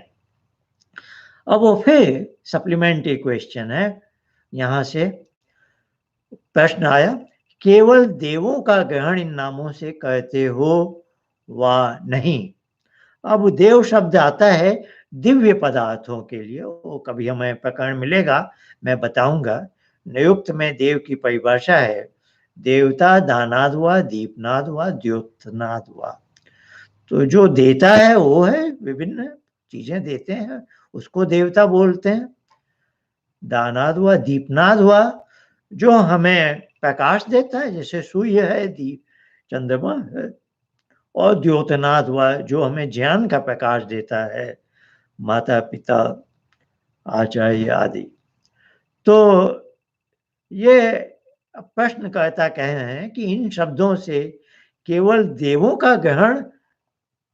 अब वो फिर सप्लीमेंट्री क्वेश्चन है, यहां से प्रश्न आया, केवल देवों का ग्रहण इन नामों से करते हो वा नहीं? अब देव शब्द आता है दिव्य पदार्थों के लिए, वो कभी हमें प्रकरण मिलेगा, मैं बताऊंगा। नियुक्त में देव की परिभाषा है, देवता दानाद हुआ, दीपनाद हुआ, द्योतनाद हुआ। तो जो देता है वो है, विभिन्न चीजें देते हैं, उसको देवता बोलते हैं। दानाद हुआ, दीपनाद हुआ, जो हमें प्रकाश देता है, जैसे सूर्य है, दीप चंद्रमा है। और द्योतनाद हुआ, जो हमें ज्ञान का प्रकाश देता है, माता पिता आचार्य आदि। तो ये प्रश्नकर्ता कह रहे हैं कि इन शब्दों से केवल देवों का ग्रहण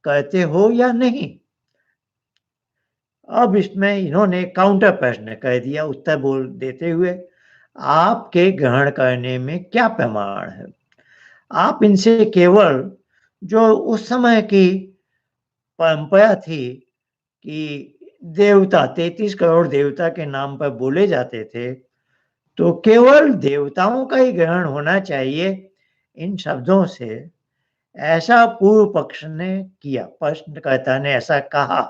करते हो या नहीं? अब इसमें इन्होंने काउंटर प्रश्न कह दिया उत्तर बोल देते हुए, आपके ग्रहण करने में क्या प्रमाण है? आप इनसे केवल जो उस समय की परंपरा थी कि देवता 33 करोड़ देवता के नाम पर बोले जाते थे, तो केवल देवताओं का ही ग्रहण होना चाहिए इन शब्दों से, ऐसा पूर्व पक्ष ने किया, प्रश्नकर्ता ने ऐसा कहा।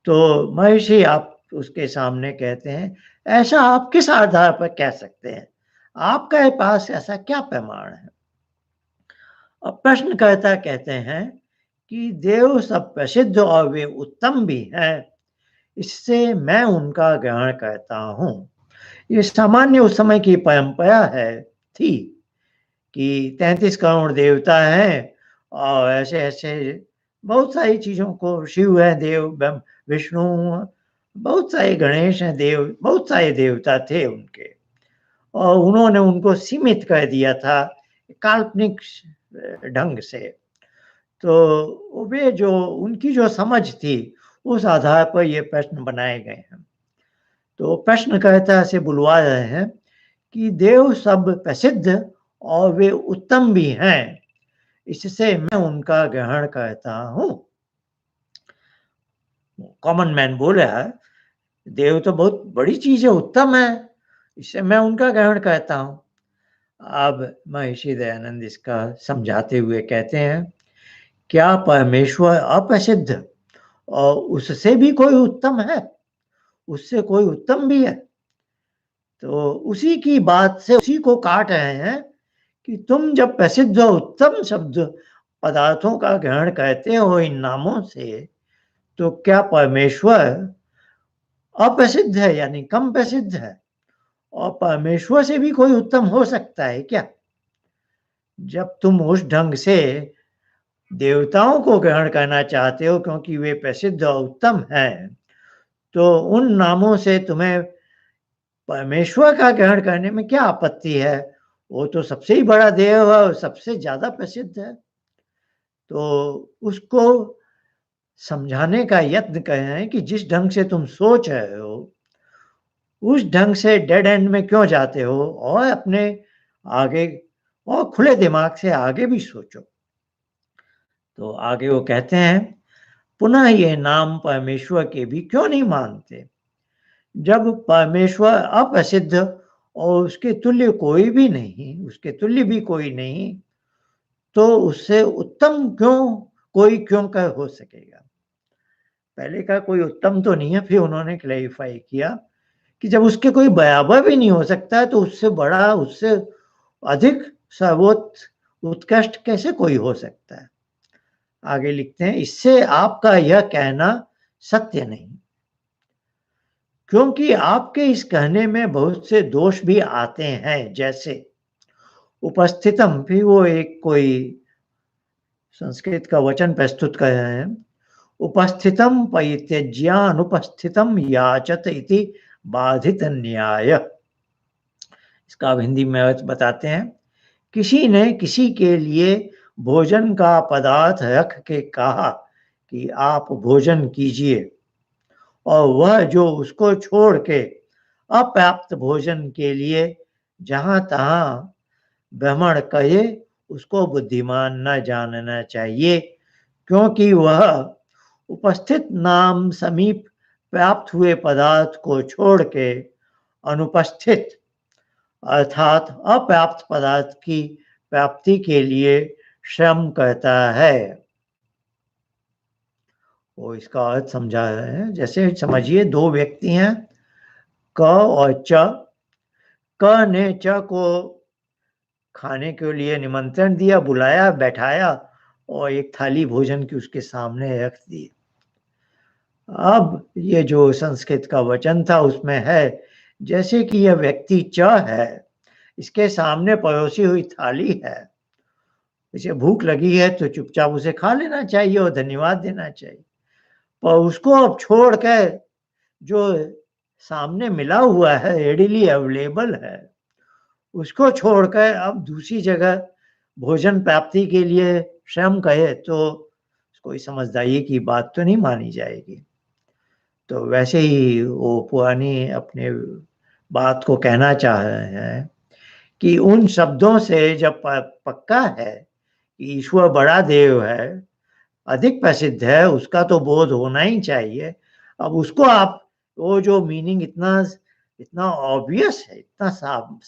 तो महर्षि आप उसके सामने कहते हैं, ऐसा आप किस आधार पर कह सकते हैं? आपके पास ऐसा क्या प्रमाण है? अब प्रश्नकर्ता कहते हैं कि देव सब प्रसिद्ध और वे उत्तम भी हैं, इससे मैं उनका ग्रहण करता हूँ। ये सामान्य उस समय की परंपरा थी कि 33 करोड़ देवता हैं और ऐसे ऐसे बहुत सारी चीजों को, शिव है देव, विष्णु, बहुत सारे गणेश हैं देव, बहुत सारे देवता थे उनके, और उन्होंने उनको सीमित कर दिया था काल्पनिक ढंग से। तो वे जो उनकी जो समझ थी, उस आधार पर ये प्रश्न बनाए गए हैं। तो प्रश्नकर्ता से बुलवा रहे हैं कि देव सब प्रसिद्ध और वे उत्तम भी हैं, इससे मैं उनका ग्रहण करता हूँ। कॉमन मैन बोल रहा है, देव तो बहुत बड़ी चीज है, उत्तम है, इससे मैं उनका ग्रहण करता हूँ। अब महर्षि दयानंद इसका समझाते हुए कहते हैं, क्या परमेश्वर अप्रसिद्ध और उससे भी कोई उत्तम है? उससे कोई उत्तम भी है? तो उसी की बात से उसी को काट रहे हैं कि तुम जब प्रसिद्ध और उत्तम शब्द पदार्थों का ग्रहण करते हो इन नामों से, तो क्या परमेश्वर अप्रसिद्ध है यानी कम प्रसिद्ध है? और परमेश्वर से भी कोई उत्तम हो सकता है क्या? जब तुम उस ढंग से देवताओं को ग्रहण करना चाहते हो क्योंकि वे प्रसिद्ध और उत्तम हैं, तो उन नामों से तुम्हें परमेश्वर का ग्रहण करने में क्या आपत्ति है? वो तो सबसे ही बड़ा देव है और सबसे ज्यादा प्रसिद्ध है। तो उसको समझाने का यत्न कर रहे हैं कि जिस ढंग से तुम सोच रहे हो, उस ढंग से डेड एंड में क्यों जाते हो, और अपने आगे और खुले दिमाग से आगे भी सोचो। तो आगे वो कहते हैं, पुनः ये नाम परमेश्वर के भी क्यों नहीं मानते? जब परमेश्वर अप्रसिद्ध और उसके तुल्य कोई भी नहीं, उसके तुल्य भी कोई नहीं, तो उससे उत्तम कोई क्यों कर हो सकेगा? पहले का कोई उत्तम तो नहीं है, फिर उन्होंने क्लैरिफाई किया कि जब उसके कोई बराबर भी नहीं हो सकता है, तो उससे बड़ा, उससे अधिक सर्वोच्च उत्कृष्ट कैसे कोई हो सकता है? आगे लिखते हैं, इससे आपका यह कहना सत्य नहीं, क्योंकि आपके इस कहने में बहुत से दोष भी आते हैं। जैसे उपस्थितम, फिर वो एक कोई संस्कृत का वचन प्रस्तुत कर रहे हैं। उपस्थितम परित्यज्यानुपस्थितम याचत इति बाधित न्याय। इसका अब हिंदी में अर्थ बताते हैं। किसी ने किसी के लिए भोजन का पदार्थ रख के कहा कि आप भोजन कीजिए, और वह जो उसको छोड़ के अप्राप्त भोजन के लिए जहां तहां भ्रमण करे, उसको बुद्धिमान न जानना चाहिए, क्योंकि वह उपस्थित नाम समीप प्राप्त हुए पदार्थ को छोड़ के अनुपस्थित अर्थात अप्राप्त पदार्थ की प्राप्ति के लिए श्रम करता है। वो इसका अर्थ समझा रहे हैं। जैसे समझिए, दो व्यक्ति हैं, क और च। क ने च को खाने के लिए निमंत्रण दिया, बुलाया, बैठाया और एक थाली भोजन की उसके सामने रख दी। अब ये जो संस्कृत का वचन था उसमें है, जैसे कि यह व्यक्ति च है, इसके सामने परोसी हुई थाली है, इसे भूख लगी है तो चुपचाप उसे खा लेना चाहिए और धन्यवाद देना चाहिए। पर उसको अब छोड़ कर जो सामने मिला हुआ है, रेडिली अवेलेबल है, उसको छोड़कर अब दूसरी जगह भोजन प्राप्ति के लिए श्रम करे तो कोई समझदारी की बात तो नहीं मानी जाएगी। तो वैसे ही वो पुरानी अपने बात को कहना चाह रहे हैं कि उन शब्दों से जब पक्का है कि ईश्वर बड़ा देव है, अधिक प्रसिद्ध है, उसका तो बोध होना ही चाहिए। अब उसको आप, वो जो मीनिंग इतना इतना ऑब्वियस है, इतना साफ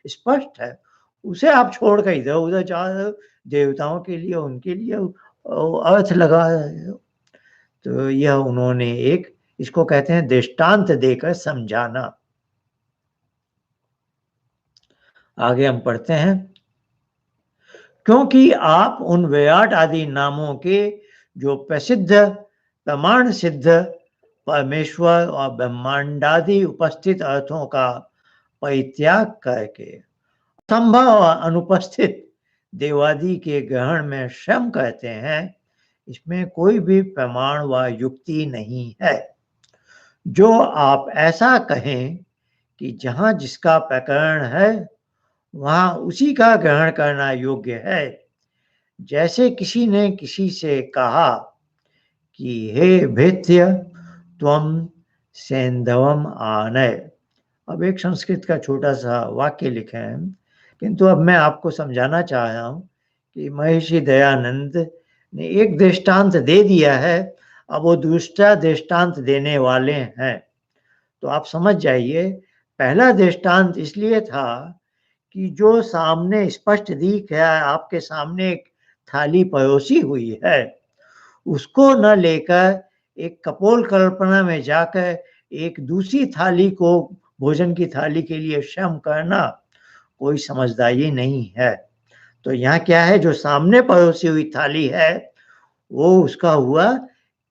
स्पष्ट है, उसे आप छोड़ कर इधर उधर जा रहे हो, देवताओं के लिए, उनके लिए अर्थ लगा रहे हो। तो यह उन्होंने एक, इसको कहते हैं दृष्टांत देकर समझाना। आगे हम पढ़ते हैं। क्योंकि आप उन विराट आदि नामों के जो प्रसिद्ध प्रमाण सिद्ध परमेश्वर और ब्रह्मांडादि उपस्थित अर्थों का परित्याग करके संभव और अनुपस्थित देवादि के ग्रहण में श्रम करते हैं, इसमें कोई भी प्रमाण व युक्ति नहीं है। जो आप ऐसा कहें कि जहां जिसका प्रकरण है वहां उसी का ग्रहण करना योग्य है। जैसे किसी ने किसी से कहा कि हे भृत्य त्वम सेंधवम आनय। अब एक संस्कृत का छोटा सा वाक्य लिखे हैं, किंतु अब मैं आपको समझाना चाह रहा हूं कि महर्षि दयानंद ने एक दृष्टांत दे दिया है, अब वो दूसरा दृष्टांत देने वाले हैं। तो आप समझ जाइए, पहला दृष्टांत इसलिए था कि जो सामने स्पष्ट दिख रहा है, आपके सामने एक थाली परोसी हुई है, उसको न लेकर एक कपोल कल्पना में जाकर एक दूसरी थाली को, भोजन की थाली के लिए श्रम करना कोई समझदारी नहीं है। तो यहाँ क्या है, जो सामने परोसी हुई थाली है वो उसका हुआ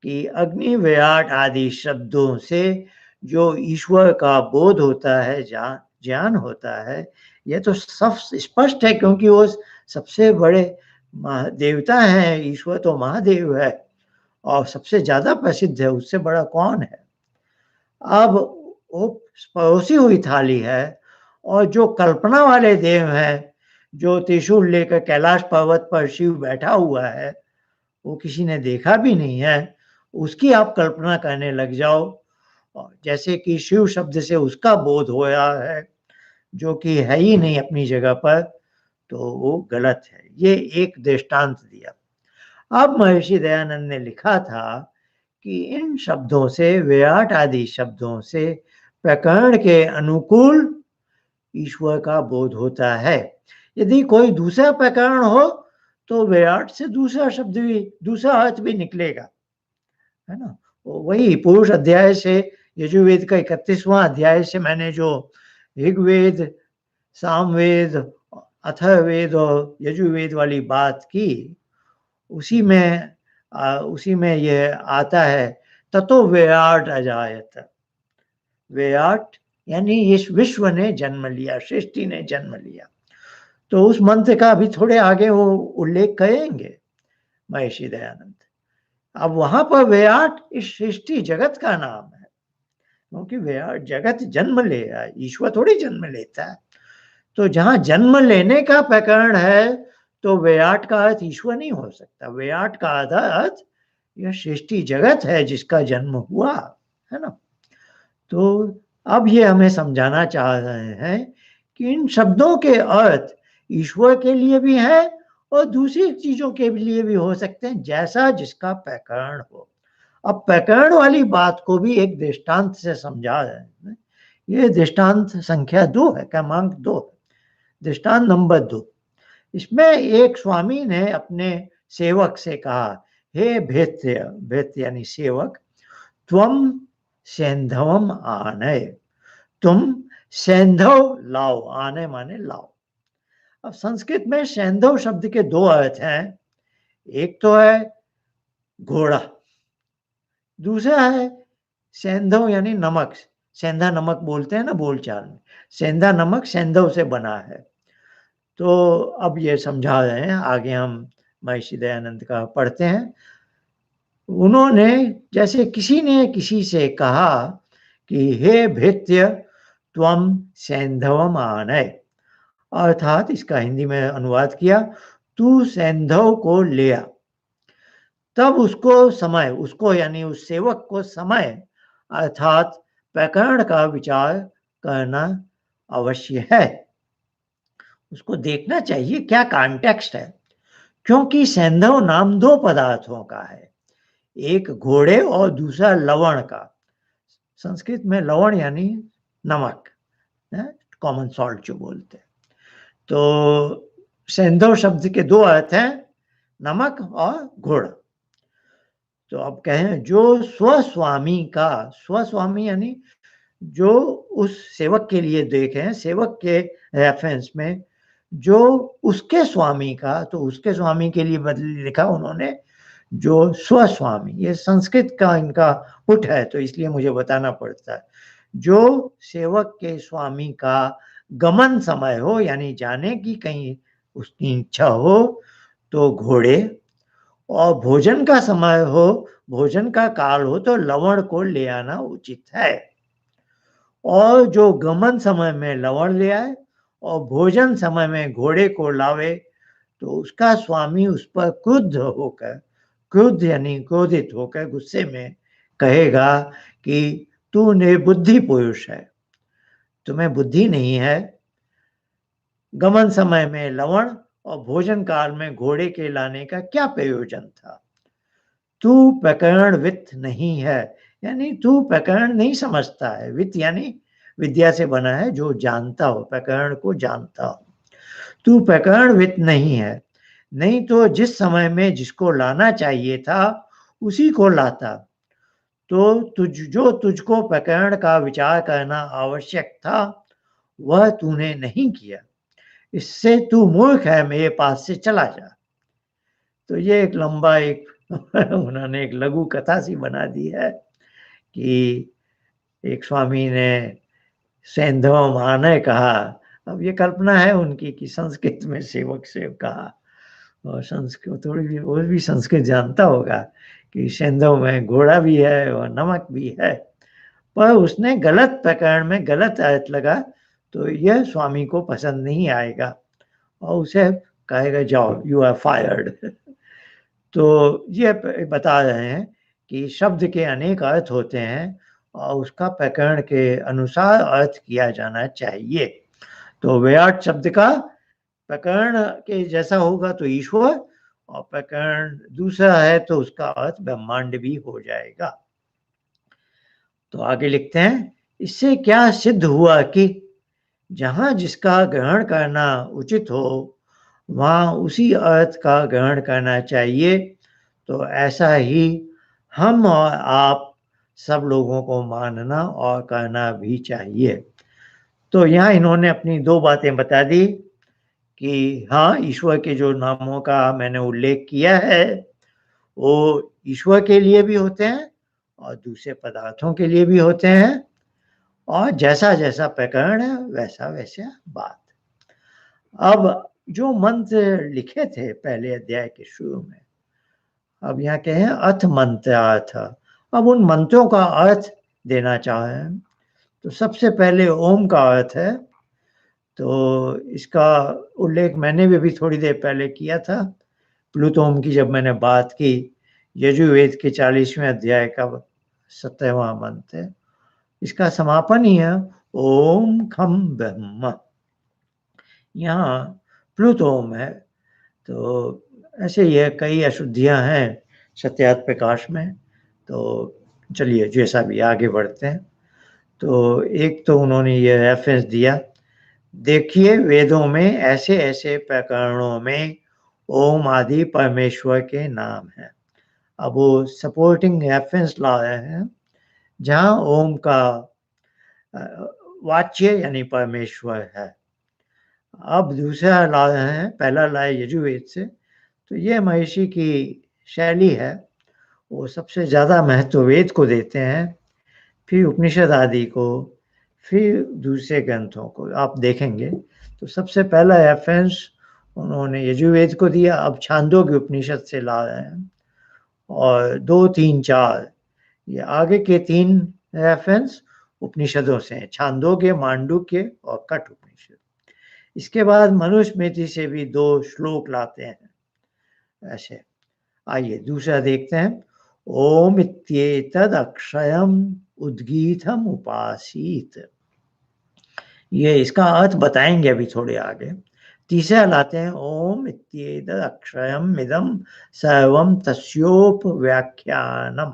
कि अग्नि विराट आदि शब्दों से जो ईश्वर का बोध होता है, ज्ञान होता है, यह तो सब स्पष्ट है, क्योंकि वो सबसे बड़े देवता हैं। ईश्वर तो महादेव है और सबसे ज्यादा प्रसिद्ध है, उससे बड़ा कौन है। अब वो परोसी हुई थाली है, और जो कल्पना वाले देव हैं, जो त्रिशूल लेकर कैलाश पर्वत पर शिव बैठा हुआ है, वो किसी ने देखा भी नहीं है, उसकी आप कल्पना करने लग जाओ, जैसे कि शिव शब्द से उसका बोध हो रहा है, जो कि है ही नहीं अपनी जगह पर, तो वो गलत है। ये एक दृष्टांत दिया। अब महर्षि दयानंद ने लिखा था कि इन शब्दों से, विराट आदि शब्दों से प्रकरण के अनुकूल ईश्वर का बोध होता है। यदि कोई दूसरा प्रकरण हो तो विराट से दूसरा शब्द भी, दूसरा अर्थ भी निकलेगा, है ना। वही पुरुष अध्याय से, यजुर्वेद का 31वां अध्याय से मैंने जो ऋग्वेद, सामवेद, अथर्ववेद और यजुर्वेद वाली बात की, उसी में यह आता है, ततो विराट अजायत। विराट यानी इस विश्व ने जन्म लिया, सृष्टि ने जन्म लिया। तो उस मंत्र का भी थोड़े आगे वो उल्लेख करेंगे महर्षि दयानंद। अब वहां पर विराट इस सृष्टि जगत का नाम है, क्योंकि विराट जगत जन्म ले रहा है, ईश्वर थोड़ी जन्म लेता है। तो जहां जन्म लेने का प्रकरण है तो विराट का अर्थ ईश्वर नहीं हो सकता। विराट का अर्थ यह सृष्टि जगत है जिसका जन्म हुआ है ना। तो अब ये हमें समझाना चाह रहे हैं कि इन शब्दों के अर्थ ईश्वर के लिए भी है और दूसरी चीजों के लिए भी हो सकते हैं, जैसा जिसका प्रकरण हो। अब प्रकरण वाली बात को भी एक दृष्टांत से समझा रहे हैं। ये दृष्टांत संख्या 2 है, क्रमांक 2, दृष्टांत नंबर 2। इसमें एक स्वामी ने अपने सेवक से कहा, हे भृत्य, भृत्य यानी सेवक, त्वम सैंधवम आनय, तुम सैंधव लाओ। आने माने लाओ। अब संस्कृत में सैंधव शब्द के 2 अर्थ हैं। एक तो है घोड़ा, दूसरा है सैंधव यानी नमक। सेंधा नमक बोलते हैं ना बोलचाल में, सेंधा नमक सैंधव से बना है। तो अब ये समझा रहे हैं, आगे हम महर्षि दयानंद का पढ़ते हैं। उन्होंने, जैसे किसी ने किसी से कहा कि हे भृत्य त्वम सैंधवम आनय, अर्थात इसका हिंदी में अनुवाद किया, तू सैंधव को ले आ। तब उसको समय, उसको यानी उस सेवक को समय अर्थात प्रकरण का विचार करना अवश्य है। उसको देखना चाहिए क्या कॉन्टेक्स्ट है, क्योंकि सैंधव नाम 2 पदार्थों का है, एक घोड़े और दूसरा लवण का। संस्कृत में लवण यानी नमक, कॉमन सॉल्ट जो बोलते हैं। तो सैंधव शब्द के 2 अर्थ हैं, नमक और घोड़ा। तो अब कहें जो स्वस्वामी का, स्वस्वामी यानी जो उस सेवक के लिए देखें, सेवक के रेफरेंस में जो उसके स्वामी का, तो उसके स्वामी के लिए बदल लिखा उन्होंने जो स्वस्वामी। ये संस्कृत का इनका पुट है तो इसलिए मुझे बताना पड़ता है। जो सेवक के स्वामी का गमन समय हो, यानी जाने की कहीं उसकी इच्छा हो, तो घोड़े, और भोजन का समय हो, भोजन का काल हो, तो लवण को ले आना उचित है। और जो गमन समय में लवण ले आए और भोजन समय में घोड़े को लावे, तो उसका स्वामी उस पर क्रुद्ध होकर, क्रुद्ध यानी क्रोधित होकर गुस्से में कहेगा कि तू निर्बुद्धि पुरुष है, तुम्हें बुद्धि नहीं है। गमन समय में लवण और भोजन काल में घोड़े के लाने का क्या प्रयोजन था? तू प्रकरण वित्त नहीं है, यानी तू प्रकरण नहीं समझता है। वित्त यानी विद्या से बना है, जो जानता हो, प्रकरण को जानता हो। तू प्रकरण वित्त नहीं है, नहीं तो जिस समय में जिसको लाना चाहिए था उसी को लाता। तो जो तुझको प्रकरण का विचार करना आवश्यक था वह तूने नहीं किया, इससे तू मूर्ख है, मेरे पास से चला जा। तो ये एक लंबा एक उन्होंने एक लघु कथा सी बना दी है कि एक स्वामी ने सैंधव आनय कहा। अब ये कल्पना है उनकी कि संस्कृत में सेवक से कहा, और संस्कृत थोड़ी भी, वो भी संस्कृत जानता होगा कि सैंधव में घोड़ा भी है और नमक भी है, पर उसने गलत प्रकरण में गलत अर्थ लगा तो यह स्वामी को पसंद नहीं आएगा और उसे कहेगा जाओ, यू आर फायर्ड। तो ये बता रहे हैं कि शब्द के अनेक अर्थ होते हैं और उसका प्रकरण के अनुसार अर्थ किया जाना चाहिए। तो विराट शब्द का प्रकरण के जैसा होगा तो ईश्वर, और प्रकरण दूसरा है तो उसका अर्थ ब्रह्मांड भी हो जाएगा। तो आगे लिखते हैं, इससे क्या सिद्ध हुआ कि जहां जिसका ग्रहण करना उचित हो वहां उसी अर्थ का ग्रहण करना चाहिए। तो ऐसा ही हम और आप सब लोगों को मानना और करना भी चाहिए। तो यहाँ इन्होंने अपनी 2 बातें बता दी कि हाँ, ईश्वर के जो नामों का मैंने उल्लेख किया है वो ईश्वर के लिए भी होते हैं और दूसरे पदार्थों के लिए भी होते हैं, और जैसा जैसा प्रकरण है वैसा वैसा बात। अब जो मंत्र लिखे थे पहले अध्याय के शुरू में, अब यहाँ कहे अर्थ मंत्रार्थ, अब उन मंत्रों का अर्थ देना चाहे। तो सबसे पहले ओम का अर्थ है, तो इसका उल्लेख मैंने भी अभी थोड़ी देर पहले किया था प्लूतोम की, जब मैंने बात की यजुर्वेद के 40वें अध्याय का 17वां मंत्र है। इसका समापन ही है ओम खम ब्रह्म, यहाँ प्लूतोम है। तो ऐसे ये कई अशुद्धियां हैं सत्यार्थ प्रकाश में। तो चलिए जैसा भी आगे बढ़ते हैं। तो एक तो उन्होंने ये रेफरेंस दिया, देखिए वेदों में ऐसे ऐसे प्रकरणों में ओम आदि परमेश्वर के नाम हैं। अब वो सपोर्टिंग रेफरेंस ला रहे हैं जहाँ ओम का वाच्य यानी परमेश्वर है। अब दूसरा ला रहे हैं, पहला लाए यजुर्वेद से, तो ये महर्षि की शैली है, वो सबसे ज़्यादा महत्व वेद को देते हैं, फिर उपनिषद आदि को, फिर दूसरे ग्रंथों को आप देखेंगे। तो सबसे पहला रेफरेंस उन्होंने यजुर्वेद को दिया, अब छांदोग्य उपनिषद से ला रहे हैं, और 2, 3, 4 ये आगे के 3 रेफरेंस उपनिषदों से हैं, छांदोग्य, मांडुक्य और कठ उपनिषद। इसके बाद मनुस्मृति से भी 2 श्लोक लाते हैं ऐसे। आइए दूसरा देखते हैं, ओम इत्येतद् अक्षयम उद्गीतम उपासीत, ये इसका अर्थ बताएंगे अभी थोड़े आगे। तीसरा लाते हैं, ओम इत्येतद् अक्षयम इदं सर्वं तस्योप व्याख्यानम।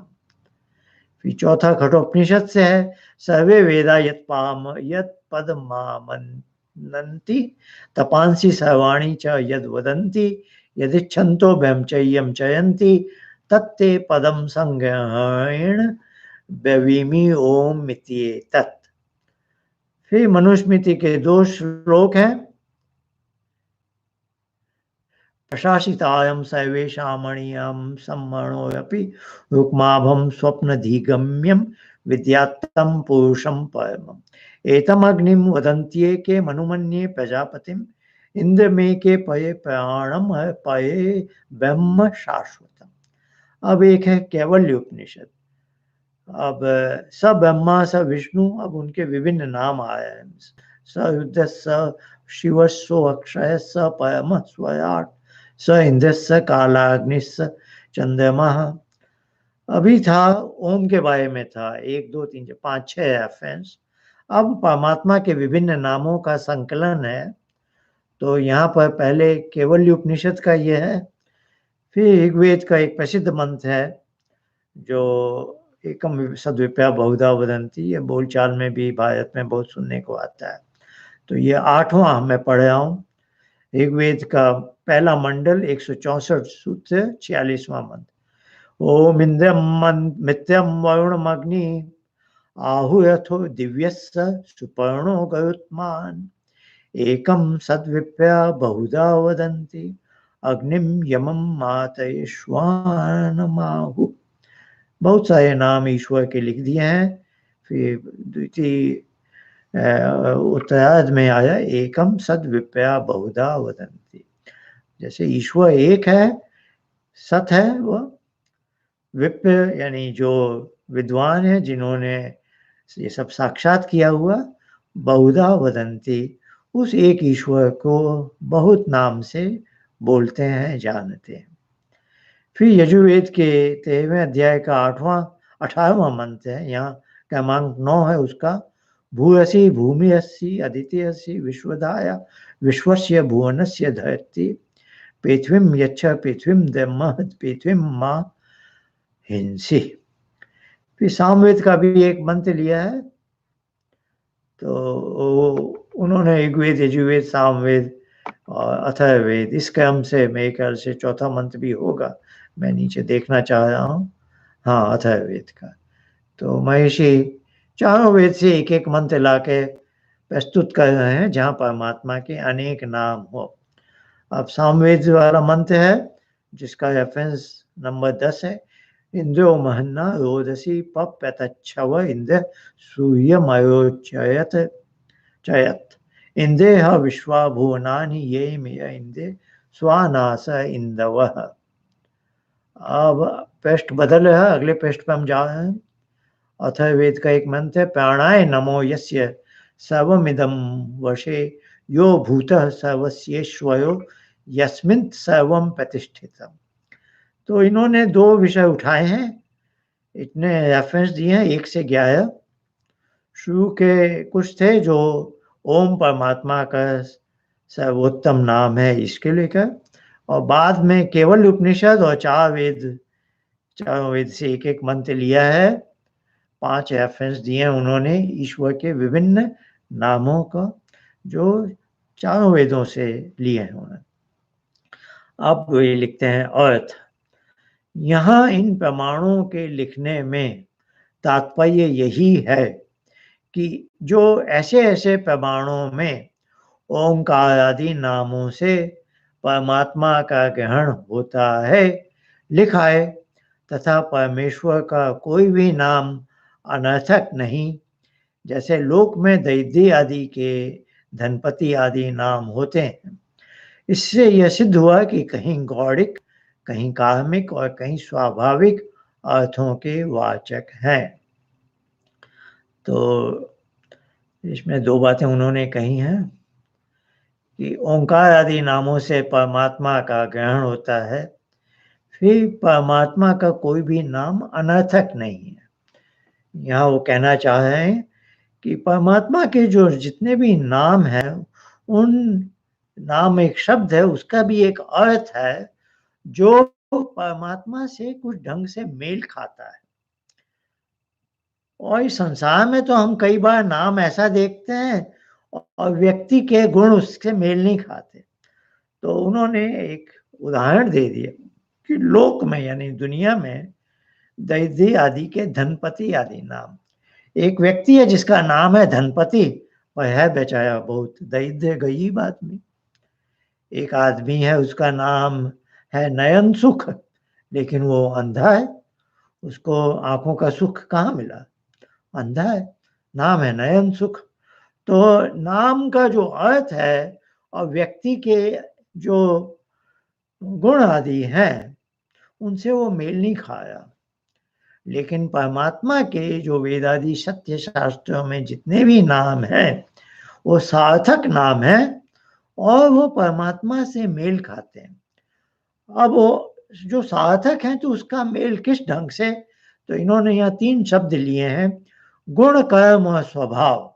फिर चौथा कठोपनिषद से है, सर्वे वेदा यत् पदमामनन्ति तपांसि सर्वाणि च यद् वदन्ति यदिच्छन्तो ब्रह्मचर्यं चयन्ति तत्ते पदम संग्रहेण ब्रवीमि ओम इत्येतत्। फिर मनुस्मृति के 2 श्लोक हैं, प्रशासितायं सर्वेषामणीयं सम्मरणोऽपि रुक्माभं स्वप्नधिगम्यं विद्यात्तं पुरुषं परमम्। एतमग्निं वदन्त्येके मनुमन्ये प्रजापतिम् इंद्रमेके पये प्राणम पये ब्रह्म शाश्वतम्। अब एक है कैवल्य उपनिषद। अब स ब्रह्मा स विष्णु, अब उनके विभिन्न नाम आए हैं, स रुद्र स शिव सो अक्षय स परम स्वयाट स इंद्रस्य कालाग्निस् चंद्रमा। अभी था ओम के बारे में था 1, 2, 3, 4, 5, 6 रेफरेंस। अब परमात्मा के विभिन्न नामों का संकलन है। तो यहाँ पर पहले केवल्य उपनिषद का ये है, फिर ऋग्वेद का एक प्रसिद्ध मंत्र है जो एकम सद्विप्या बहुधा वदन्ति, ये बोलचाल में भी भारत में बहुत सुनने को आता है। तो ये 8वां मैं पढ़ रहा हूँ, ऋग्वेद का पहला मंडल 164 सूत्र 46वां मंत्र। ओम इंद्रम मित्रम वरुणमग्नि आहुरथो दिव्यस्य सुपर्णो गरुत्मान एकम सद्विप्या बहुधा वदन्ति अग्निम यमम मातयश्वानमाहु। बहुत सारे नाम ईश्वर के लिख दिए हैं। फिर द्वितीय उत्तरार्ध में आया एकम सद्विप्या बहुधा वदन्ति, जैसे ईश्वर एक है, सत है, वह विप्र यानी जो विद्वान है जिन्होंने ये सब साक्षात किया हुआ, बहुधा वदन्ति उस एक ईश्वर को बहुत नाम से बोलते हैं, जानते हैं। फिर यजुर्वेद के 13वें अध्याय का 18वां मंत्र है, यहाँ क्रमांक 9 है उसका, भूयसी भूमियसी अदित्यसी विश्वदाया विश्वस्य भुवनस्य धरती पृथ्वीं यच्छ पृथ्वीं दमहत् पृथ्वीं मा हिंसी। फिर सामवेद का भी एक मंत्र लिया है, तो उन्होंने ऋग्वेद यजुर्वेद सामवेद और अथर्ववेद इस क्रम से मेरे ख्याल से चौथा मंत्र भी होगा, मैं नीचे देखना चाह रहा हूँ, हाँ अथर्ववेद का। तो महर्षि चारों वेद से एक एक मंत्र लाके प्रस्तुत कर रहे हैं जहाँ परमात्मा के अनेक नाम हो। अब सामवेद वाला मंत्र है जिसका रेफरेंस नंबर 10 है, इंद्रो महन्ना रोदसी पप्रतच्छव इंद्र सूर्यमयोचयत चयत इंदेह विश्वा भुवनानि ये मेय इंदे स्वानास इंदवः। अब पेस्ट बदल है, अगले पेस्ट पे हम जा रहे हैं। अथर्ववेद का एक मंत्र है, प्राणाय नमो यस्य सर्वमिदं वशे यो भूतः सर्वस्येश्वरो यस्मिन् सर्वं प्रतिष्ठितम्। तो इन्होंने दो विषय उठाए हैं, इतने रेफरेंस दिए हैं 1 से 11। शुरू के कुछ थे जो ओम परमात्मा का सर्वोत्तम नाम है इसके लेकर, और बाद में केवल उपनिषद और चारों वेद से एक एक मंत्र लिया है। 5 रेफरेंस दिए हैं उन्होंने ईश्वर के विभिन्न नामों का, जो चारों वेदों से लिए हैं उन्होंने। अब ये लिखते हैं अर्थ। यहाँ इन प्रमाणों के लिखने में तात्पर्य यही है कि जो ऐसे ऐसे प्रमाणों में ओंकार आदि नामों से परमात्मा का ग्रहण होता है, लिखा है, तथा परमेश्वर का कोई भी नाम अनर्थक नहीं, जैसे लोक में दैदी आदि के धनपति आदि नाम होते हैं। इससे यह सिद्ध हुआ कि कहीं गौड़िक, कहीं कार्मिक और कहीं स्वाभाविक अर्थों के वाचक हैं। तो इसमें 2 बातें उन्होंने कही हैं कि ओंकार आदि नामों से परमात्मा का ग्रहण होता है, फिर परमात्मा का कोई भी नाम अनर्थक नहीं है। यहाँ वो कहना चाह रहे हैं कि परमात्मा के जो जितने भी नाम हैं, उन नाम एक शब्द है, उसका भी एक अर्थ है जो परमात्मा से कुछ ढंग से मेल खाता है। और इस संसार में तो हम कई बार नाम ऐसा देखते हैं और व्यक्ति के गुण उससे मेल नहीं खाते। तो उन्होंने एक उदाहरण दे दिया कि लोक में यानी दुनिया में दैदी आदि के धनपति आदि नाम, एक व्यक्ति है जिसका नाम है धनपति, वह है बेचारा बहुत दैर्ध्य गरीब आदमी। एक आदमी है उसका नाम है नयन सुख, लेकिन वो अंधा है, उसको आंखों का सुख कहाँ मिला, अंधा है, नाम है नयन सुख। तो नाम का जो अर्थ है और व्यक्ति के जो गुण आदि हैं उनसे वो मेल नहीं खाया। लेकिन परमात्मा के जो वेदादि सत्य शास्त्रों में जितने भी नाम हैं वो सार्थक नाम है और वो परमात्मा से मेल खाते हैं। अब वो जो सार्थक हैं तो उसका मेल किस ढंग से, तो इन्होंने यहाँ 3 शब्द लिए हैं, गुण, कर्म और स्वभाव।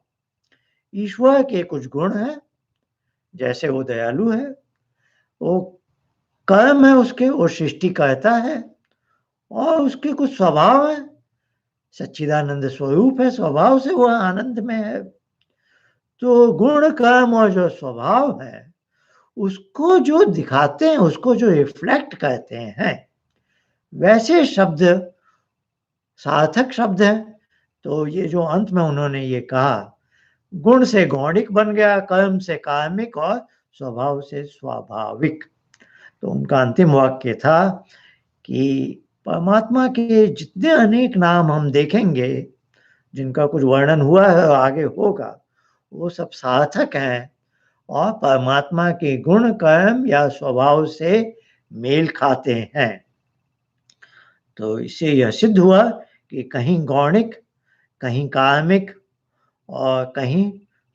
ईश्वर के कुछ गुण हैं, जैसे वो दयालु है, वो कर्म है उसके, वो सृष्टि करता है, और उसके कुछ स्वभाव है, सच्चिदानंद स्वरूप है, स्वभाव से वो आनंद में है। तो गुण, कर्म और जो स्वभाव है उसको जो दिखाते हैं, उसको जो रिफ्लेक्ट करते हैं, वैसे शब्द सार्थक शब्द है। तो ये जो अंत में उन्होंने ये कहा, गुण से गौणिक बन गया, कर्म से कार्मिक और स्वभाव से स्वाभाविक। तो उनका अंतिम वाक्य था कि परमात्मा के जितने अनेक नाम हम देखेंगे, जिनका कुछ वर्णन हुआ है और आगे होगा, वो सब सार्थक हैं और परमात्मा के गुण, कर्म या स्वभाव से मेल खाते हैं। तो इससे यह सिद्ध हुआ कि कहीं गौणिक, कहीं कार्मिक और कहीं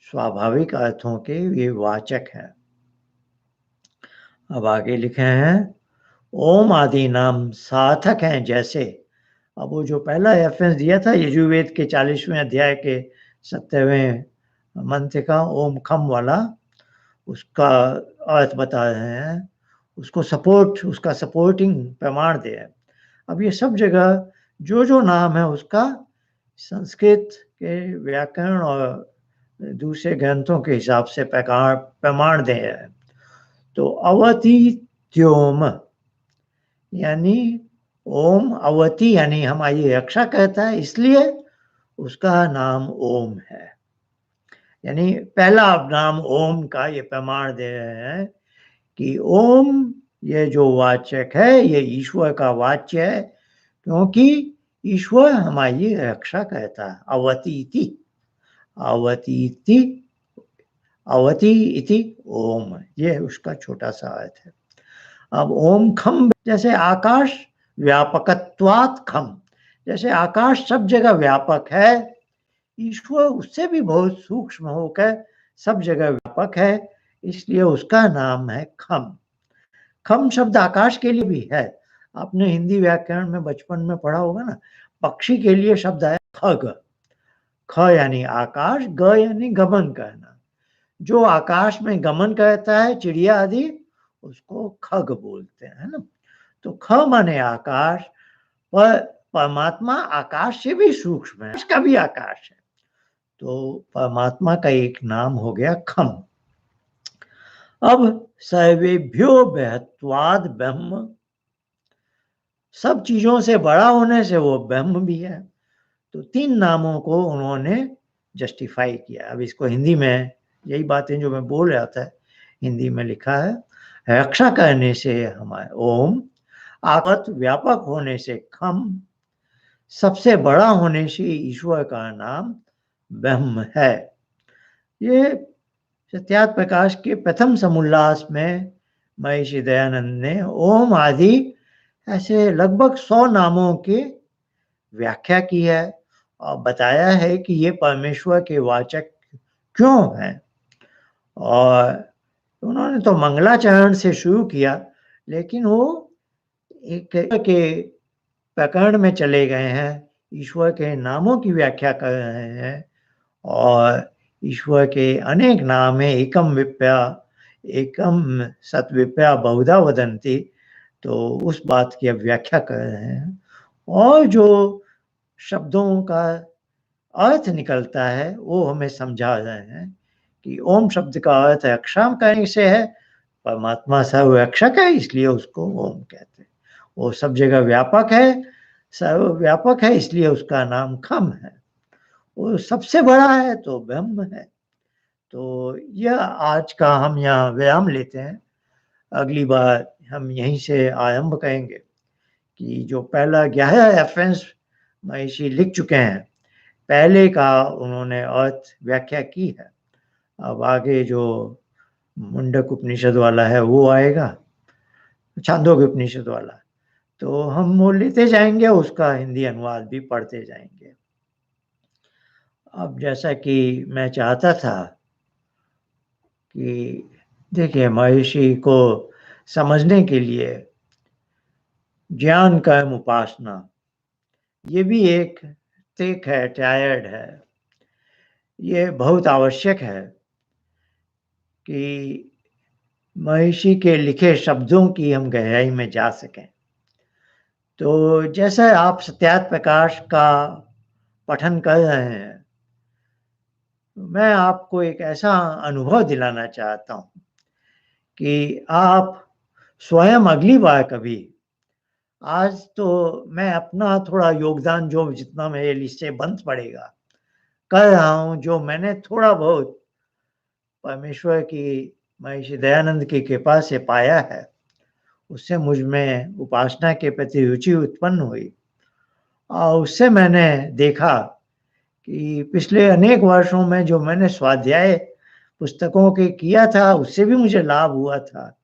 स्वाभाविक अर्थों के ये वाचक हैं। अब आगे लिखे हैं, ओम आदि नाम सार्थक हैं जैसे, अब वो जो पहला रेफरेंस दिया था यजुर्वेद के 40वें अध्याय के 70वें मंत्र का ओम खम वाला, उसका अर्थ बता रहे हैं, उसका सपोर्टिंग प्रमाण दे है। अब ये सब जगह जो जो नाम है उसका संस्कृत के व्याकरण और दूसरे ग्रंथों के हिसाब से प्रमाण दे है। तो अवतीत्योम यानी ओम, अवती यानी हमारी रक्षा करता है, इसलिए उसका नाम ओम है। यानी पहला नाम ओम का ये प्रमाण दे रहे हैं कि ओम ये जो वाचक है ये ईश्वर का वाच्य है, क्योंकि ईश्वर हमारी रक्षा करता है। अवतीति, अवतीति अवति इति ओम, ये उसका छोटा सा अर्थ है। अब ओम खम, जैसे आकाश व्यापकत्वात् खम, जैसे आकाश सब जगह व्यापक है, ईश्वर उससे भी बहुत सूक्ष्म होकर सब जगह व्यापक है, इसलिए उसका नाम है खम। खम शब्द आकाश के लिए भी है। आपने हिंदी व्याकरण में बचपन में पढ़ा होगा ना, पक्षी के लिए शब्द है खग। ख यानी आकाश, ग यानी गमन करना। जो आकाश में गमन करता है, चिड़िया आदि, उसको खग बोलते हैं, है ना। तो ख माने आकाश, पर परमात्मा आकाश से भी सूक्ष्म है, उसका भी आकाश है। तो परमात्मा का एक नाम हो गया खम। अब सर्वेभ्यो बृहत्वाद ब्रह्म, सब चीजों से बड़ा होने से वो ब्रह्म भी है। तो तीन नामों को उन्होंने जस्टिफाई किया। अब इसको हिंदी में यही बातें जो मैं बोल रहा था, हिंदी में लिखा है, रक्षा करने से हमारे ओम, आगत व्यापक होने से खम, सबसे बड़ा होने से ईश्वर का नाम ब्रह्म है। ये सत्यार्थ प्रकाश के प्रथम समोल्लास में महर्षि दयानंद ने ओम आदि ऐसे लगभग 100 नामों की व्याख्या की है और बताया है कि ये परमेश्वर के वाचक क्यों हैं। और उन्होंने तो मंगलाचरण से शुरू किया, लेकिन वो एक के प्रकरण में चले गए हैं, ईश्वर के नामों की व्याख्या कर रहे हैं। और ईश्वर के अनेक नाम है, एकम विप्या, एकम सत्विप्या बहुधा वदंती, तो उस बात की अब व्याख्या कर रहे हैं। और जो शब्दों का अर्थ निकलता है वो हमें समझा रहे हैं कि ओम शब्द का अर्थ अक्षाम करने से है, परमात्मा सर्वरक्षक है इसलिए उसको ओम कहते हैं। वो सब जगह व्यापक है, सर्वव्यापक है, इसलिए उसका नाम खम है। वो सबसे बड़ा है तो ब्रह्म है। तो यह आज का हम यहाँ व्यायाम लेते हैं। अगली बार हम यहीं से आरंभ करेंगे कि जो पहला 11 रेफरेंस महर्षि लिख चुके हैं, पहले का उन्होंने अर्थ व्याख्या की है। अब आगे जो मुंडक उपनिषद वाला है वो आएगा, छांदोग्य उपनिषद वाला, तो हम वो लेते जाएंगे, उसका हिंदी अनुवाद भी पढ़ते जाएंगे। अब जैसा कि मैं चाहता था कि देखिए, महर्षि को समझने के लिए ज्ञान कर्म उपासना, ये भी एक थिक है, टायर्ड है, ये बहुत आवश्यक है कि महर्षि के लिखे शब्दों की हम गहराई में जा सकें। तो जैसा आप सत्यार्थ प्रकाश का पठन कर रहे हैं, मैं आपको एक ऐसा अनुभव दिलाना चाहता हूँ कि आप स्वयं अगली बार कभी, आज तो मैं अपना थोड़ा योगदान जो जितना मेरे लिए से बन पड़ेगा कर रहा हूँ, जो मैंने थोड़ा बहुत परमेश्वर की महर्षि दयानंद की कृपा से पाया है, उससे मुझ में उपासना के प्रति रुचि उत्पन्न हुई। और उससे मैंने देखा कि पिछले अनेक वर्षों में जो मैंने स्वाध्याय पुस्तकों के किया था, उससे भी मुझे लाभ हुआ था।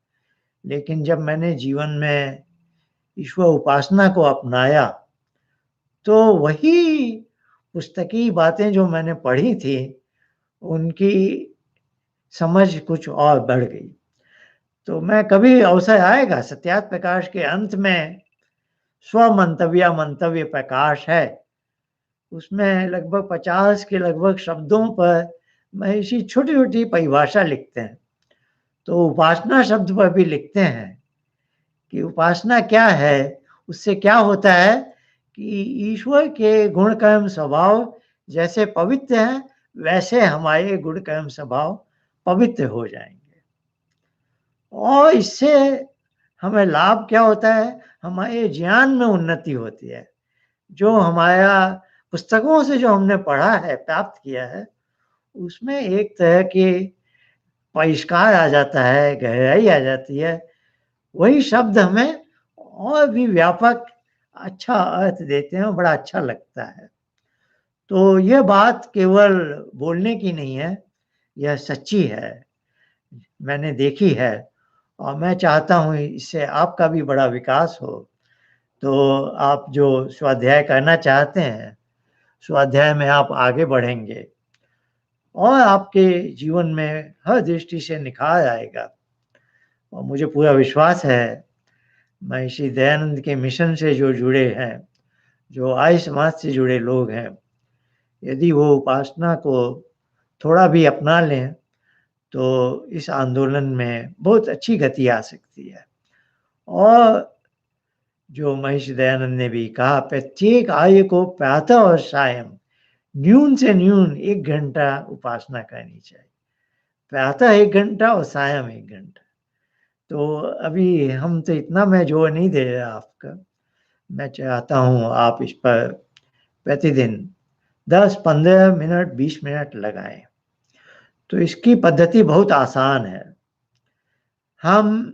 लेकिन जब मैंने जीवन में ईश्वर उपासना को अपनाया, तो वही पुस्तकी बातें जो मैंने पढ़ी थी, उनकी समझ कुछ और बढ़ गई। तो मैं कभी अवसर आएगा, सत्यार्थ प्रकाश के अंत में मंतव्य प्रकाश है, उसमें लगभग 50 के लगभग शब्दों पर महर्षि छोटी छोटी परिभाषा लिखते हैं। तो उपासना शब्द पर भी लिखते हैं कि उपासना क्या है, उससे क्या होता है कि ईश्वर के गुण कर्म स्वभाव जैसे पवित्र हैं, वैसे हमारे गुण कर्म स्वभाव पवित्र हो जाएंगे। और इससे हमें लाभ क्या होता है, हमारे ज्ञान में उन्नति होती है। जो हमारा पुस्तकों से जो हमने पढ़ा है, प्राप्त किया है, उसमें एक तरह की परिष्कार आ जाता है, गहराई आ जाती है। वही शब्द हमें और भी व्यापक अच्छा अर्थ देते हैं, बड़ा अच्छा लगता है। तो यह बात केवल बोलने की नहीं है, यह सच्ची है, मैंने देखी है और मैं चाहता हूँ इससे आपका भी बड़ा विकास हो। तो आप जो स्वाध्याय करना चाहते हैं, स्वाध्याय में आप आगे बढ़ेंगे और आपके जीवन में हर दृष्टि से निखार आएगा। और मुझे पूरा विश्वास है, महर्षि दयानंद के मिशन से जो जुड़े हैं, जो आर्य समाज से जुड़े लोग हैं, यदि वो उपासना को थोड़ा भी अपना लें तो इस आंदोलन में बहुत अच्छी गति आ सकती है। और जो महर्षि दयानंद ने भी कहा, प्रत्येक आर्य को प्रातः और सायं न्यून से न्यून 1 घंटा उपासना करनी चाहिए। प्रातः 1 घंटा और सायं 1 घंटा। तो अभी हम तो इतना मैं जोर नहीं दे रहा आपका, मैं चाहता हूँ आप इस पर प्रतिदिन 10-15 मिनट 20 मिनट लगाएं। तो इसकी पद्धति बहुत आसान है। हम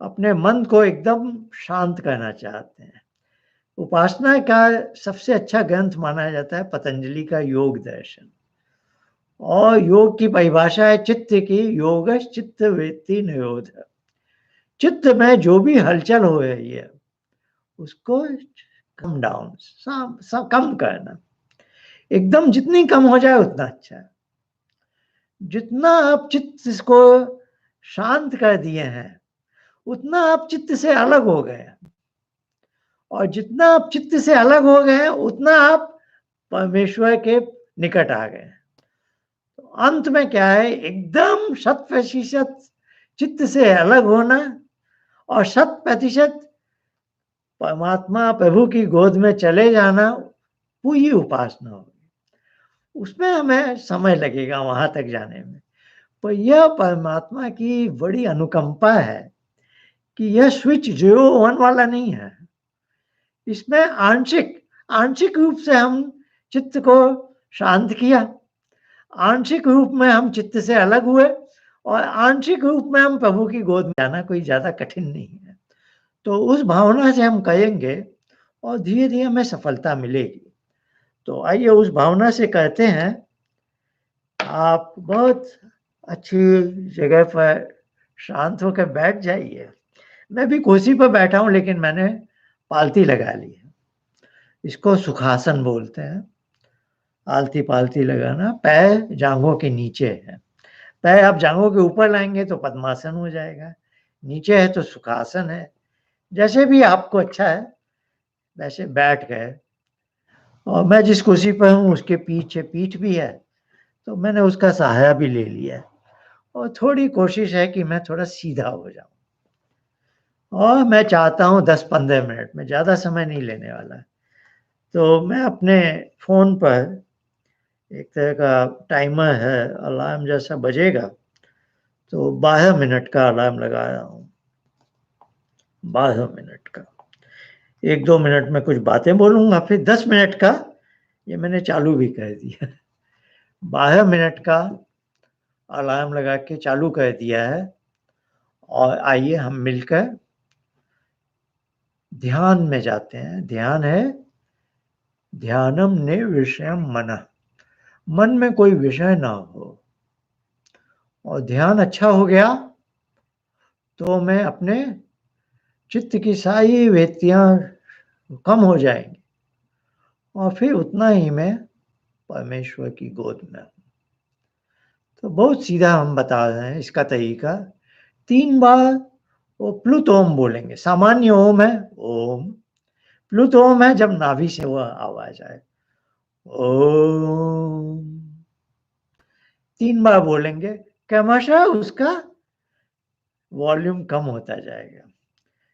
अपने मन को एकदम शांत करना चाहते हैं। उपासना का सबसे अच्छा ग्रंथ माना जाता है पतंजलि का योग दर्शन, और योग की परिभाषा है चित्त की, योगश चित्त वृत्ति निरोध। चित्त में जो भी हलचल हो रही है उसको कम डाउन, कम करना, एकदम जितनी कम हो जाए उतना अच्छा है। जितना आप चित्त को शांत कर दिए हैं उतना आप चित्त से अलग हो गए, और जितना आप चित्त से अलग हो गए उतना आप परमेश्वर के निकट आ गए। तो अंत में क्या है, एकदम 100% चित्त से अलग होना और 100% परमात्मा प्रभु की गोद में चले जाना, पूरी उपासना होगी। उसमें हमें समय लगेगा वहां तक जाने में, पर यह परमात्मा की बड़ी अनुकंपा है कि यह स्विच 0-1 वाला नहीं है। इसमें आंशिक रूप से हम चित्त को शांत किया, आंशिक रूप में हम चित्त से अलग हुए, और आंशिक रूप में हम प्रभु की गोद में जाना कोई ज्यादा कठिन नहीं है। तो उस भावना से हम कहेंगे और धीरे धीरे हमें सफलता मिलेगी। तो आइए उस भावना से कहते हैं। आप बहुत अच्छी जगह पर शांत होकर बैठ जाइए। मैं भी कुर्सी पर बैठा हूं, लेकिन मैंने पालती लगा ली है। इसको सुखासन बोलते हैं। आलती पालती लगाना, पैर जांघों के नीचे है। पैर आप जांघों के ऊपर लाएंगे तो पद्मासन हो जाएगा, नीचे है तो सुखासन है। जैसे भी आपको अच्छा है वैसे बैठ गए। और मैं जिस कुर्सी पर हूँ उसके पीछे पीठ भी है, तो मैंने उसका सहारा भी ले लिया है। और थोड़ी कोशिश है कि मैं थोड़ा सीधा हो जाऊं। और मैं चाहता हूँ 10-15 मिनट में, ज़्यादा समय नहीं लेने वाला। तो मैं अपने फ़ोन पर एक तरह का टाइमर है, अलार्म जैसा बजेगा, तो 12 मिनट का अलार्म लगाया हूँ। 12 मिनट का, 1-2 मिनट में कुछ बातें बोलूँगा, फिर 10 मिनट का ये मैंने चालू भी कर दिया। 12 मिनट का अलार्म लगा के चालू कर दिया है। और आइए हम मिलकर ध्यान में जाते हैं। ध्यान है ध्यानम निर्विषयम मनः, मन में कोई विषय ना हो। और ध्यान अच्छा हो गया तो मैं अपने चित्त की सारी वृत्तियां कम हो जाएंगी, और फिर उतना ही मैं परमेश्वर की गोद में। तो बहुत सीधा हम बता रहे हैं इसका तरीका। 3 बार वो प्लुत ओम बोलेंगे। सामान्य ओम है ओम, प्लुत ओम है जब नाभि से वह आवाज आए ओम। 3 बार बोलेंगे, क्रमशः उसका वॉल्यूम कम होता जाएगा।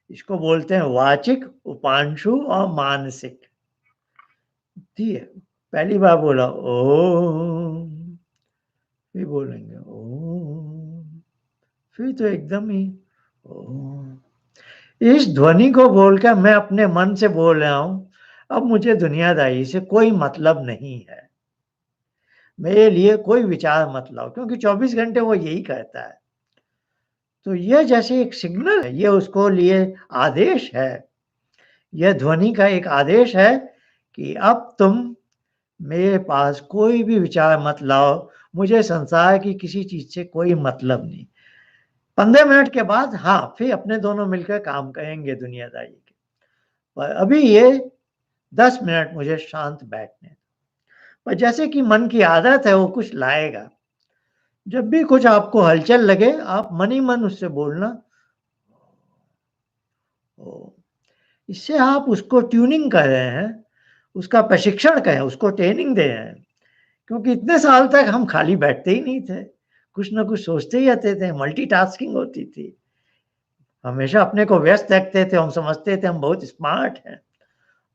इसको बोलते हैं वाचिक, उपांशु और मानसिक। ठीक है, पहली बार बोला ओम, फिर बोलेंगे ओम, फिर तो एकदम ही ओम। इस ध्वनि को बोलकर मैं अपने मन से बोल रहा हूं, अब मुझे दुनियादारी से कोई मतलब नहीं है, मेरे लिए कोई विचार मत लाओ, क्योंकि 24 घंटे वो यही कहता है। तो यह जैसे एक सिग्नल है, ये उसको लिए आदेश है। यह ध्वनि का एक आदेश है कि अब तुम मेरे पास कोई भी विचार मत लाओ, मुझे संसार की किसी चीज से कोई मतलब नहीं। 15 मिनट के बाद हाँ फिर अपने दोनों मिलकर काम करेंगे दुनियादारी के, पर अभी ये 10 मिनट मुझे शांत बैठने दो। पर जैसे कि मन की आदत है वो कुछ लाएगा। जब भी कुछ आपको हलचल लगे आप मन ही मन उससे बोलना ओ। इससे आप उसको ट्यूनिंग कर रहे हैं, उसका प्रशिक्षण कर रहे हैं, उसको ट्रेनिंग दे रहे हैं। क्योंकि इतने साल तक हम खाली बैठते ही नहीं थे, कुछ ना कुछ सोचते ही रहते थे, मल्टीटास्किंग होती थी, हमेशा अपने को व्यस्त रखते थे, हम समझते थे हम बहुत स्मार्ट हैं।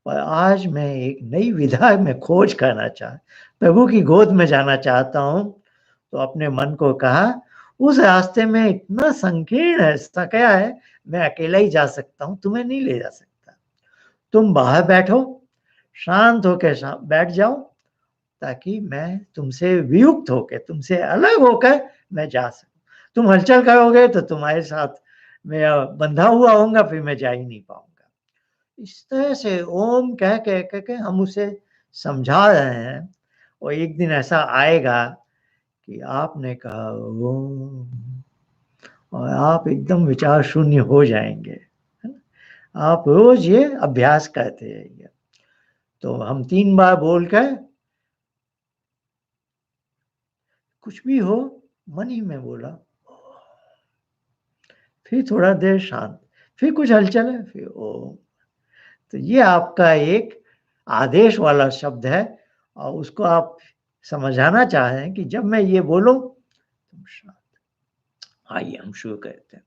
पर आज मैं एक नई विधा में खोज करना प्रभु की गोद में जाना चाहता हूँ। तो अपने मन को कहा उस रास्ते में इतना संकीर्ण है, सकया है, मैं अकेला ही जा सकता हूँ, तुम्हें नहीं ले जा सकता। तुम बाहर बैठो, शांत होकर बैठ जाओ, ताकि मैं तुमसे वियुक्त होकर, तुमसे अलग होकर मैं जा सकूं। तुम हलचल करोगे तो तुम्हारे साथ मैं बंधा हुआ होऊंगा, फिर मैं जा ही नहीं पाऊंगा। इस तरह से ओम कह के हम उसे समझा रहे हैं। और एक दिन ऐसा आएगा कि आपने कहा ओम और आप एकदम विचार शून्य हो जाएंगे, है ना? आप रोज ये अभ्यास करते रहिए। तो हम 3 बार बोलकर, कुछ भी हो मन ही में बोला, फिर थोड़ा देर शांत, फिर कुछ हलचल है, फिर ओम। तो ये आपका एक आदेश वाला शब्द है और उसको आप समझाना चाह रहे हैं कि जब मैं ये बोलूं तुम शांत। आइए हम शुरू करते हैं।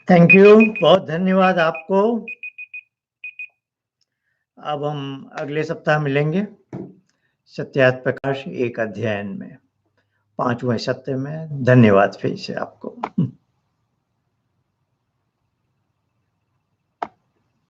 थैंक यू, बहुत धन्यवाद आपको। अब हम अगले सप्ताह मिलेंगे सत्यार्थ प्रकाश एक अध्ययन में, 5वें सत्य में। धन्यवाद फिर से आपको।